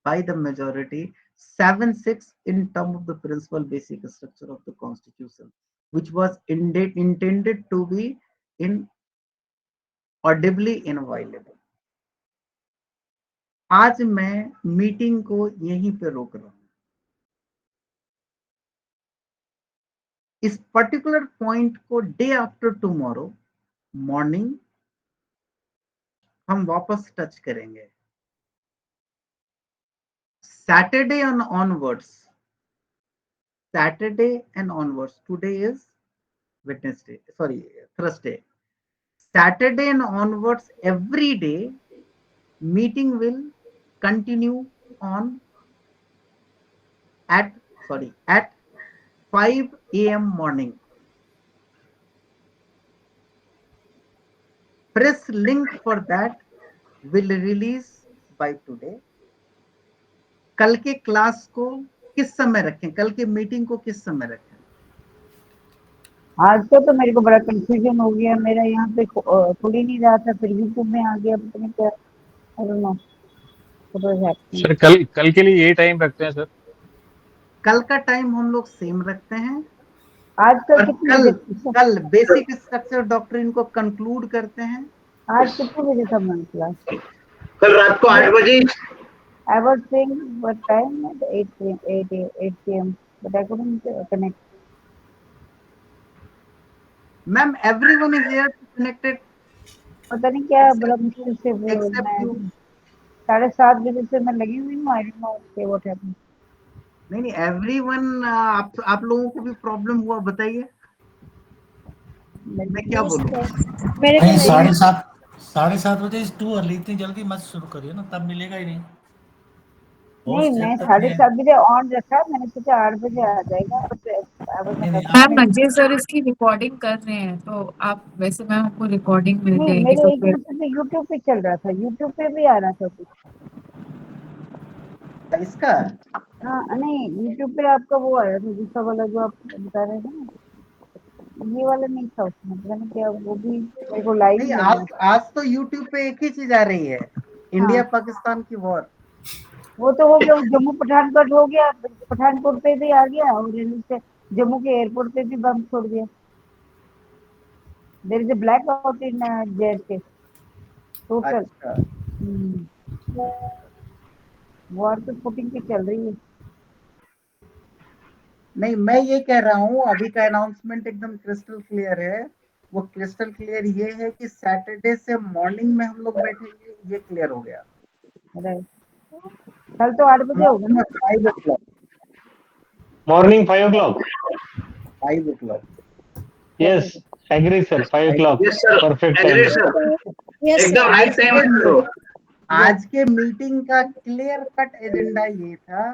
by the majority 7-6 in terms of the principal basic structure of the Constitution, which was intended to be audibly inviolable. आज मैं meeting को यहीं पे रोक रहा हूं. इस particular point को डे आफ्टर टुमारो मॉर्निंग हम वापस टच करेंगे. Saturday and onwards, today is Thursday. Saturday and onwards, every day, meeting will continue on at 5 a.m. morning. Press link for that will release by today. कल के class को किस समय रखें, कल के मीटिंग को किस समय रखें? आज तो मेरे को बड़ा कंफ्यूजन हो गया. मेरा यहाँ पे खुल ही नहीं रहा था, फिर यूट्यूब में आ गया. पता नहीं क्या, आई डोंट नो. सर कल के लिए ये टाइम रखते हैं सर. कल का टाइम हम लोग सेम रखते हैं. आज कल बेसिक स्ट्रक्चर डॉक्ट्रिन को कंक्लूड करते हैं. आज कितने बजे था हमारी क्लास? कल रात को 8 बजे. I was saying what time? 8 p.m. But I couldn't connect. Ma'am, everyone is here connected. पता नहीं क्या बड़ा मुश्किल से 7:30 बजे से मैं लगी हुई हूँ. I don't know what happened. नहीं everyone, आप लोगों को भी प्रॉब्लम हुआ, बताइए. मैं क्या बोलूं? नहीं 7:30 बजे इज टू अर्ली. इतनी जल्दी मत शुरू करिए ना, तब मिलेगा ही नहीं. नहीं, मैं 7:30 बजे ऑन रखा. मैंने सोचा 8 बजे आ जाएगा. मैम अजय सर इसकी रिकॉर्डिंग कर रहे हैं, तो आप वैसे मैम आपको रिकॉर्डिंग मिल जाएगी. मेरे एक दूसरे पे यूट्यूब पे चल रहा था, यूट्यूब पे भी आ रहा था कुछ इसका. हाँ नहीं, यूट्यूब पे आपका वो आया था दूसरा वाला जो आप बता रहे थे ना, ये वाला नहीं था उसमें. पता नहीं क्या, वो भी मेरे को लाइव. आज तो यूट्यूब पे एक ही चीज आ रही है, इंडिया पाकिस्तान की वॉर. वो तो हो गया. जम्मू पठानकोट हो गया, पठानकोट पे भी आ गया, और जम्मू के एयरपोर्ट पे भी बम छोड़ दिया. There is a blackout in JFK total. War तो पुटिंग की चल रही है. नहीं, मैं ये कह रहा हूँ अभी का अनाउंसमेंट एकदम क्रिस्टल क्लियर है. वो क्रिस्टल क्लियर ये है कि सैटरडे से मॉर्निंग में हम लोग बैठेंगे, ये क्लियर हो गया. कल तो 8 बजे होगा ना. 5 o'clock. Morning 5 o'clock. 5 o'clock. Yes, agree sir. 5 o'clock. Yes sir. Perfect Agree time. sir. एकदम राइट टाइम है. आज के मीटिंग का क्लियर कट एजेंडा ये था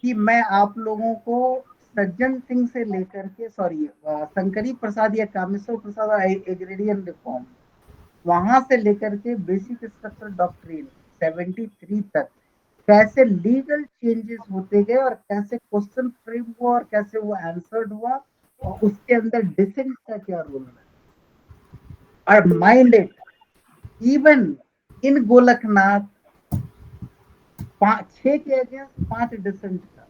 कि मैं आप लोगों को सज्जन सिंह से लेकर के शंकरी प्रसाद या कामेश्वर प्रसाद एग्रेरियन रिफॉर्म, वहां से लेकर के बेसिक स्ट्रक्चर डॉक्ट्रिन 73 तक कैसे लीगल चेंजेस होते गए और कैसे क्वेश्चन फ्रेम हुआ और कैसे वो आंसर्ड हुआ और उसके अंदर डिसेंट का क्या रोल है। और mind it, even in Golaknath 6 के अगेंस्ट 5 डिसेंट था,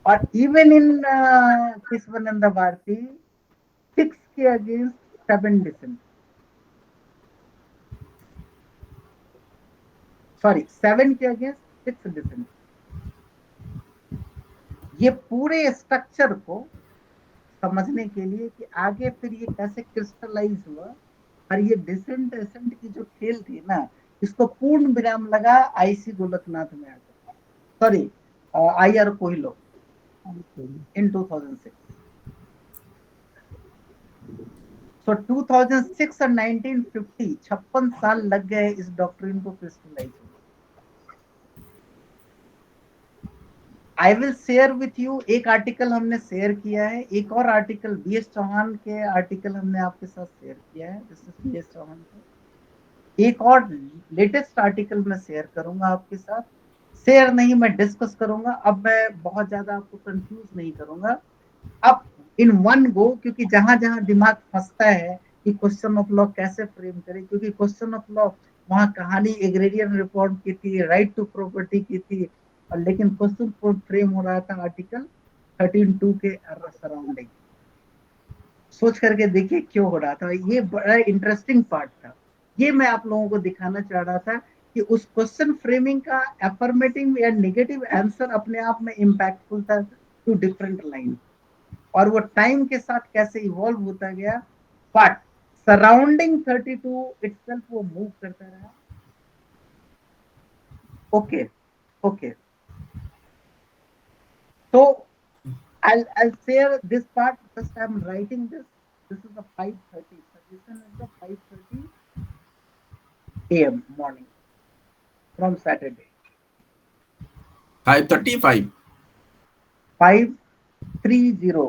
और इवन इन केशवानंद भारती 6 के अगेंस्ट 7 डिसेंट, सॉरी 7 के अगेंस्ट 6 डिसेंट। ये पूरे स्ट्रक्चर को समझने के लिए कि आगे फिर ये कैसे क्रिस्टलाइज हुआ और ये डिसेंट एसेंट की जो खेल थी ना, इसको पूर्ण विराम लगा आईसी गोलकनाथ में आकर, सॉरी आईआर कोहिलो इन 2006। सो 2006 और 1950 56 साल लग गए इस डॉक्ट्रिन को क्रिस्टलाइज होने। I will share with you, एक आर्टिकल हमने शेयर किया है, एक और आर्टिकल बीएस चौहान के आर्टिकल हमने आपके साथ शेयर किया है, दिस इज बीएस चौहान का। एक और लेटेस्ट आर्टिकल मैं शेयर करूंगा आपके साथ, शेयर नहीं मैं डिस्कस करूंगा। अब मैं बहुत ज्यादा आपको कंफ्यूज नहीं करूंगा, अब इन वन गो, क्योंकि जहां जहां दिमाग फंसता है कि क्वेश्चन ऑफ लॉ कैसे फ्रेम करें, क्योंकि क्वेश्चन ऑफ लॉ वहां कहानी एग्रेरियन रिफॉर्म की थी, राइट टू प्रॉपर्टी की थी, और लेकिन क्वेश्चन फ्रेम हो रहा था आर्टिकल 13(2) के सराउंडिंग। सोच करके देखिए क्यों हो रहा था, ये बड़ा इंटरेस्टिंग पार्ट था। ये मैं आप लोगों को दिखाना चाह रहा था कि उस क्वेश्चन फ्रेमिंग का अफर्मेटिव या नेगेटिव आंसर अपने आप में इम्पैक्टफुल था टू डिफरेंट लाइन, और वो टाइम के साथ कैसे इवॉल्व होता गया, बट सराउंडिंग 32 इटसेल्फ वो मूव करता रहा। Okay okay, so I'll share this part, just I'm writing this. This is the 5:30 suggestion, is the 5:30 a.m. morning from Saturday. 5:35. 5:30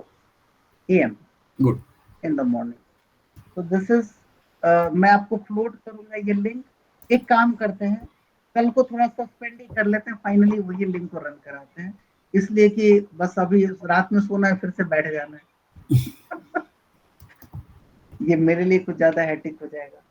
a.m. Good. in the morning. So this is मैं आपको float करूंगा ये link. एक काम करते हैं, कल को थोड़ा सस्पेंड ही कर लेते हैं, फाइनली वही लिंक को रन कराते हैं, इसलिए कि बस अभी रात में सोना है, फिर से बैठ जाना है। ये मेरे लिए कुछ ज्यादा हेक्टिक हो जाएगा,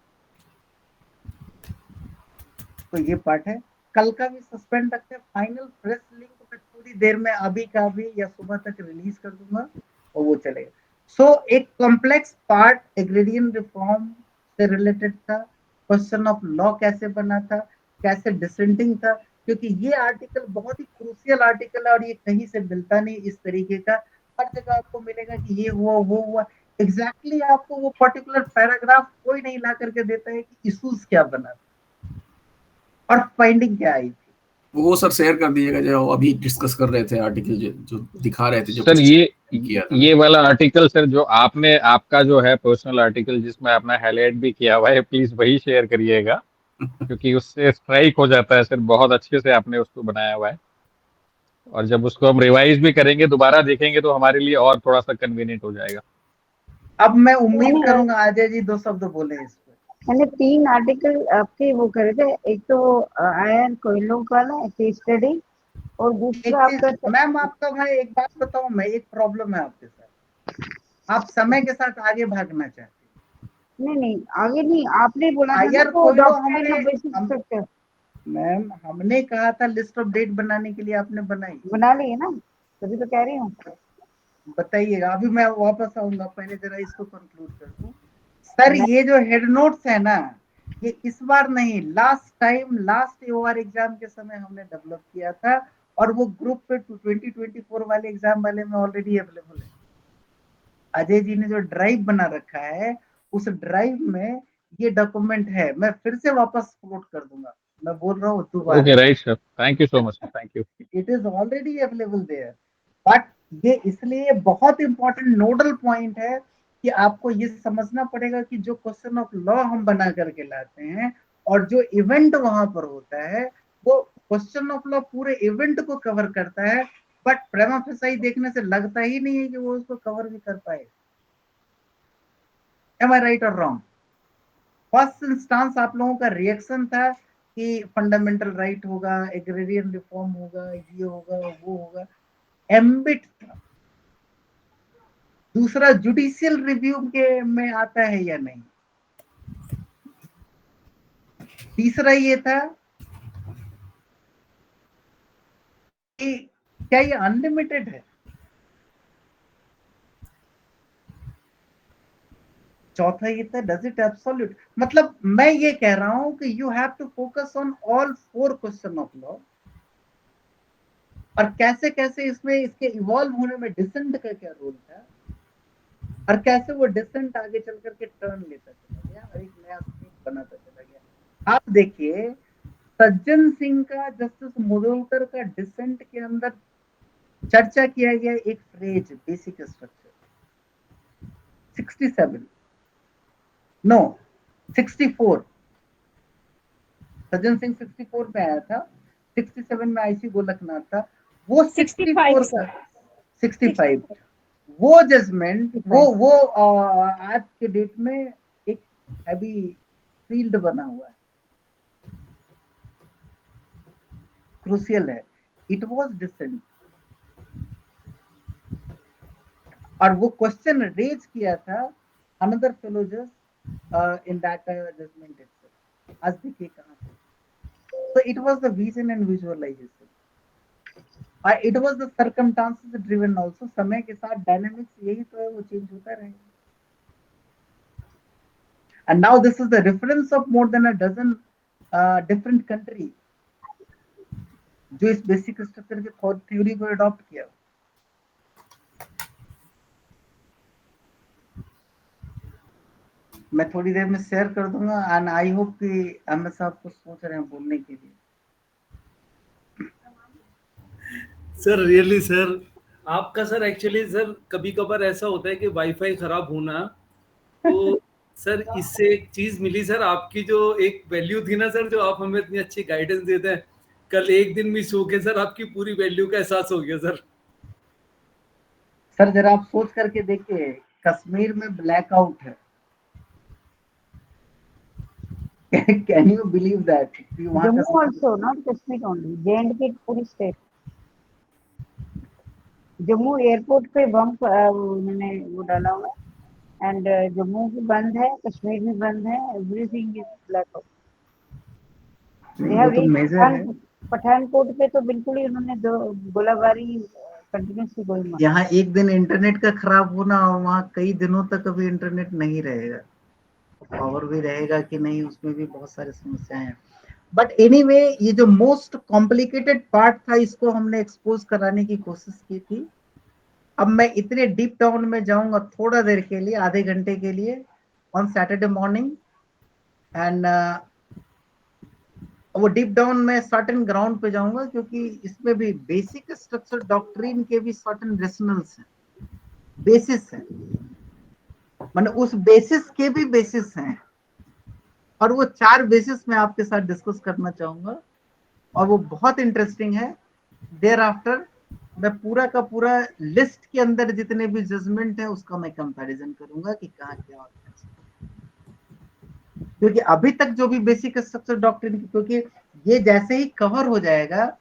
तो ये पार्ट है। कल का भी सस्पेंड रखते हैं, फाइनल फ्रेश लिंक मैं थोड़ी देर में अभी का भी या सुबह तक रिलीज कर दूंगा और वो चलेगा। सो एक कॉम्प्लेक्स पार्ट एग्रेरियन रिफॉर्म से रिलेटेड था, क्वेश्चन ऑफ लॉ कैसे बना था, कैसे डिसेंटिंग था, क्योंकि ये आर्टिकल बहुत ही क्रूशियल आर्टिकल है और ये कहीं से मिलता नहीं इस तरीके का। हर जगह आपको मिलेगा कि ये हुआ वो हुआ, एग्जैक्टली आपको वो पर्टिकुलर पैराग्राफ कोई नहीं ला करके देता है कि इश्यूज क्या बना था और फाइंडिंग क्या आई थी। वो सर शेयर कर दीजिएगा जो अभी डिस्कस कर रहे थे आर्टिकल, जो दिखा रहे थे, जो सर ये वाला आर्टिकल सर जो आपने, आपका जो है पर्सनल आर्टिकल जिसमें आपने हाईलाइट भी किया हुआ है, प्लीज वही शेयर करिएगा, क्योंकि उससे स्ट्राइक हो जाता है सर, बहुत अच्छे से आपने उसको बनाया हुआ है, और जब उसको हम रिवाइज भी करेंगे, दोबारा देखेंगे, तो हमारे लिए और थोड़ा सा कन्वीनियंट हो जाएगा। अब मैं उम्मीद करूंगा अजय जी 2 शब्द बोले इस पर। मैंने 3 आर्टिकल आपके वो करे थे, एक तो आयन कोयलों का ना केस स्टडी, और दूसरा आपका। मैम आपका मैं एक बात बताऊं, मैं एक प्रॉब्लम है आपके साथ, आप समय के साथ आगे भागना चाहते हैं। नहीं आगे नहीं, आपने बोला था यार ना वो doctrine of basic structure. Ma'am हमने कहा था लिस्ट ऑफ डेट बनाने के लिए, आपने बना ली है ना, तभी तो कह रही हूँ। बताइएगा, अभी मैं वापस आऊंगा, पहले जरा इसको कंक्लूड कर दूं। सर ये जो हेड नोट्स है ना, ये इस बार नहीं, last time last OR exam के समय हमने डेवलप किया था, और वो ग्रुप पे 2024 वाले एग्जाम वाले में ऑलरेडी अवेलेबल है। अजय जी ने जो ड्राइव बना रखा है, उस ड्राइव में ये डॉक्यूमेंट है, मैं फिर से वापस अपलोड कर दूंगा, मैं बोल रहा हूँ दोबारा। Okay right sir, thank you so much, thank you. It is already available there, but ये इसलिए बहुत इंपॉर्टेंट नोडल पॉइंट है कि आपको ये समझना पड़ेगा कि जो क्वेश्चन ऑफ लॉ हम बना करके लाते हैं और जो इवेंट वहां पर होता है, वो क्वेश्चन ऑफ लॉ पूरे इवेंट को कवर करता है, बट प्रेमा फेसाई देखने से लगता ही नहीं है कि वो उसको कवर भी कर पाए। एम आई राइट और रॉन्ग? फर्स्ट इंस्टांस आप लोगों का रिएक्शन था कि फंडामेंटल राइट होगा, एग्रेरियन रिफॉर्म होगा, ये होगा, वो होगा, एम्बिट था। दूसरा, जुडिशियल रिव्यू के में आता है या नहीं। तीसरा ये था कि क्या ये अनलिमिटेड है। चौथा ये था, डज इट एब्सोल्यूट। मतलब मैं ये कह रहा हूं कि you have to focus on all 4 question of law, और कैसे कैसे इसमें इसके इवॉल्व होने में डिसेंट का क्या रोल था, और कैसे वो डिसेंट आगे चल करके टर्न लेता चला गया और एक नया स्क्रिप्ट बनाता चला गया। आप देखिए, सज्जन सिंह का, जस्टिस मुदोलकर का डिसेंट के अंदर चर्चा किया गया एक phrase, basic structure 67 no 64, Sajjan Singh 64 में आया था, 67 में आईसी गोलकनाथ था, वो 64 का 65 वो जजमेंट वो आज के डेट में एक हैवी फील्ड बना हुआ है, क्रूशियल है। इट वाज डिसेंट, और वो क्वेश्चन रेज किया था अनदर फेलो जज इन दैट जजमेंट इटसेल्फ। आज देखिए कहां से। So it was the vision and visualization. It was the circumstances driven also. समय के साथ डायनामिक्स यही तो है, वो चेंज होता रहेगा। And now this is the reference of more than a dozen different countries जो इस बेसिक स्ट्रक्चर के थ्योरी को अडॉप्ट किया। मैं थोड़ी देर में शेयर कर दूंगा, एंड आई होप कि अहमद साहब कुछ सोच रहे हैं बोलने के लिए। सर रियली सर, आपका सर एक्चुअली सर कभी कभार ऐसा होता है कि वाईफाई खराब होना, तो सर इससे एक चीज मिली सर, आपकी जो एक वैल्यू थी ना सर, जो आप हमें इतनी अच्छी गाइडेंस देते हैं, कल एक दिन मिस हो के सर आपकी पूरी वैल्यू का एहसास हो गया सर। सर जरा आप सोच करके देखिए, कश्मीर में ब्लैकआउट है। Can you believe that? Jammu also, not Kashmir only. J&K पूरी स्टेट। जम्मू एयरपोर्ट पे बम उन्होंने वो डाला हुआ है, एंड जम्मू भी बंद है, कश्मीर भी बंद है, everything is black out. Pathankot पे तो बिल्कुल ही उन्होंने गोलाबारी कंटिन्यूसली गोली मारी। यहाँ एक दिन इंटरनेट का खराब होना और वहाँ कई दिनों तक अभी इंटरनेट नहीं रहेगा, पावर भी रहेगा कि नहीं उसमें भी बहुत सारी समस्याएं हैं। बट एनीवे, ये जो मोस्ट कॉम्प्लिकेटेड पार्ट था इसको हमने एक्सपोज कराने की कोशिश की थी। अब मैं इतने डीप डाउन में जाऊंगा थोड़ा देर के लिए, आधे घंटे के लिए ऑन सैटरडे मॉर्निंग, एंड वो डीप डाउन में सर्टेन ग्राउंड पे जाऊंगा, क्योंकि इसमें भी बेसिक स्ट्रक्चर डॉक्ट्रिन के भी सर्टेन रेशनल्स हैं, बेसिस हैं, माने उस बेसिस के भी बेसिस हैं, और वो 4 बेसिस में आपके साथ डिस्कस करना चाहूंगा, और वो बहुत इंटरेस्टिंग है। देयर आफ्टर मैं पूरा का पूरा लिस्ट के अंदर जितने भी जजमेंट है उसका मैं कंपैरिजन करूंगा कि कहाँ क्या होता है, क्योंकि अभी तक जो भी बेसिक स्ट्रक्चर डॉक्ट्रिन, क्योंकि ये जैसे ही कवर हो जाएगा,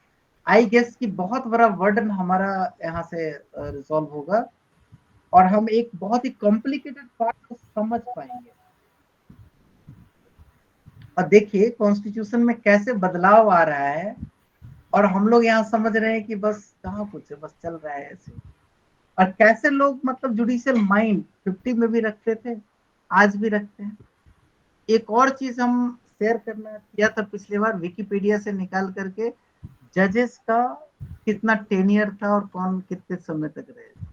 आई गेस कि बहुत बड़ा वर्डन हमारा यहाँ से रिजॉल्व होगा, और हम एक बहुत ही कॉम्प्लिकेटेड पार्ट को समझ पाएंगे। और देखिए कॉन्स्टिट्यूशन में कैसे बदलाव आ रहा है, और हम लोग यहाँ समझ रहे हैं कि बस कहाँ कुछ है, बस चल रहा है ऐसे, और कैसे लोग मतलब जुडिशियल माइंड 50 में भी रखते थे, आज भी रखते हैं। एक और चीज हम शेयर करना किया था पिछली बार, विकिपीडिया से निकाल करके जजेस का कितना टेनियर था और कौन कितने समय तक रहे।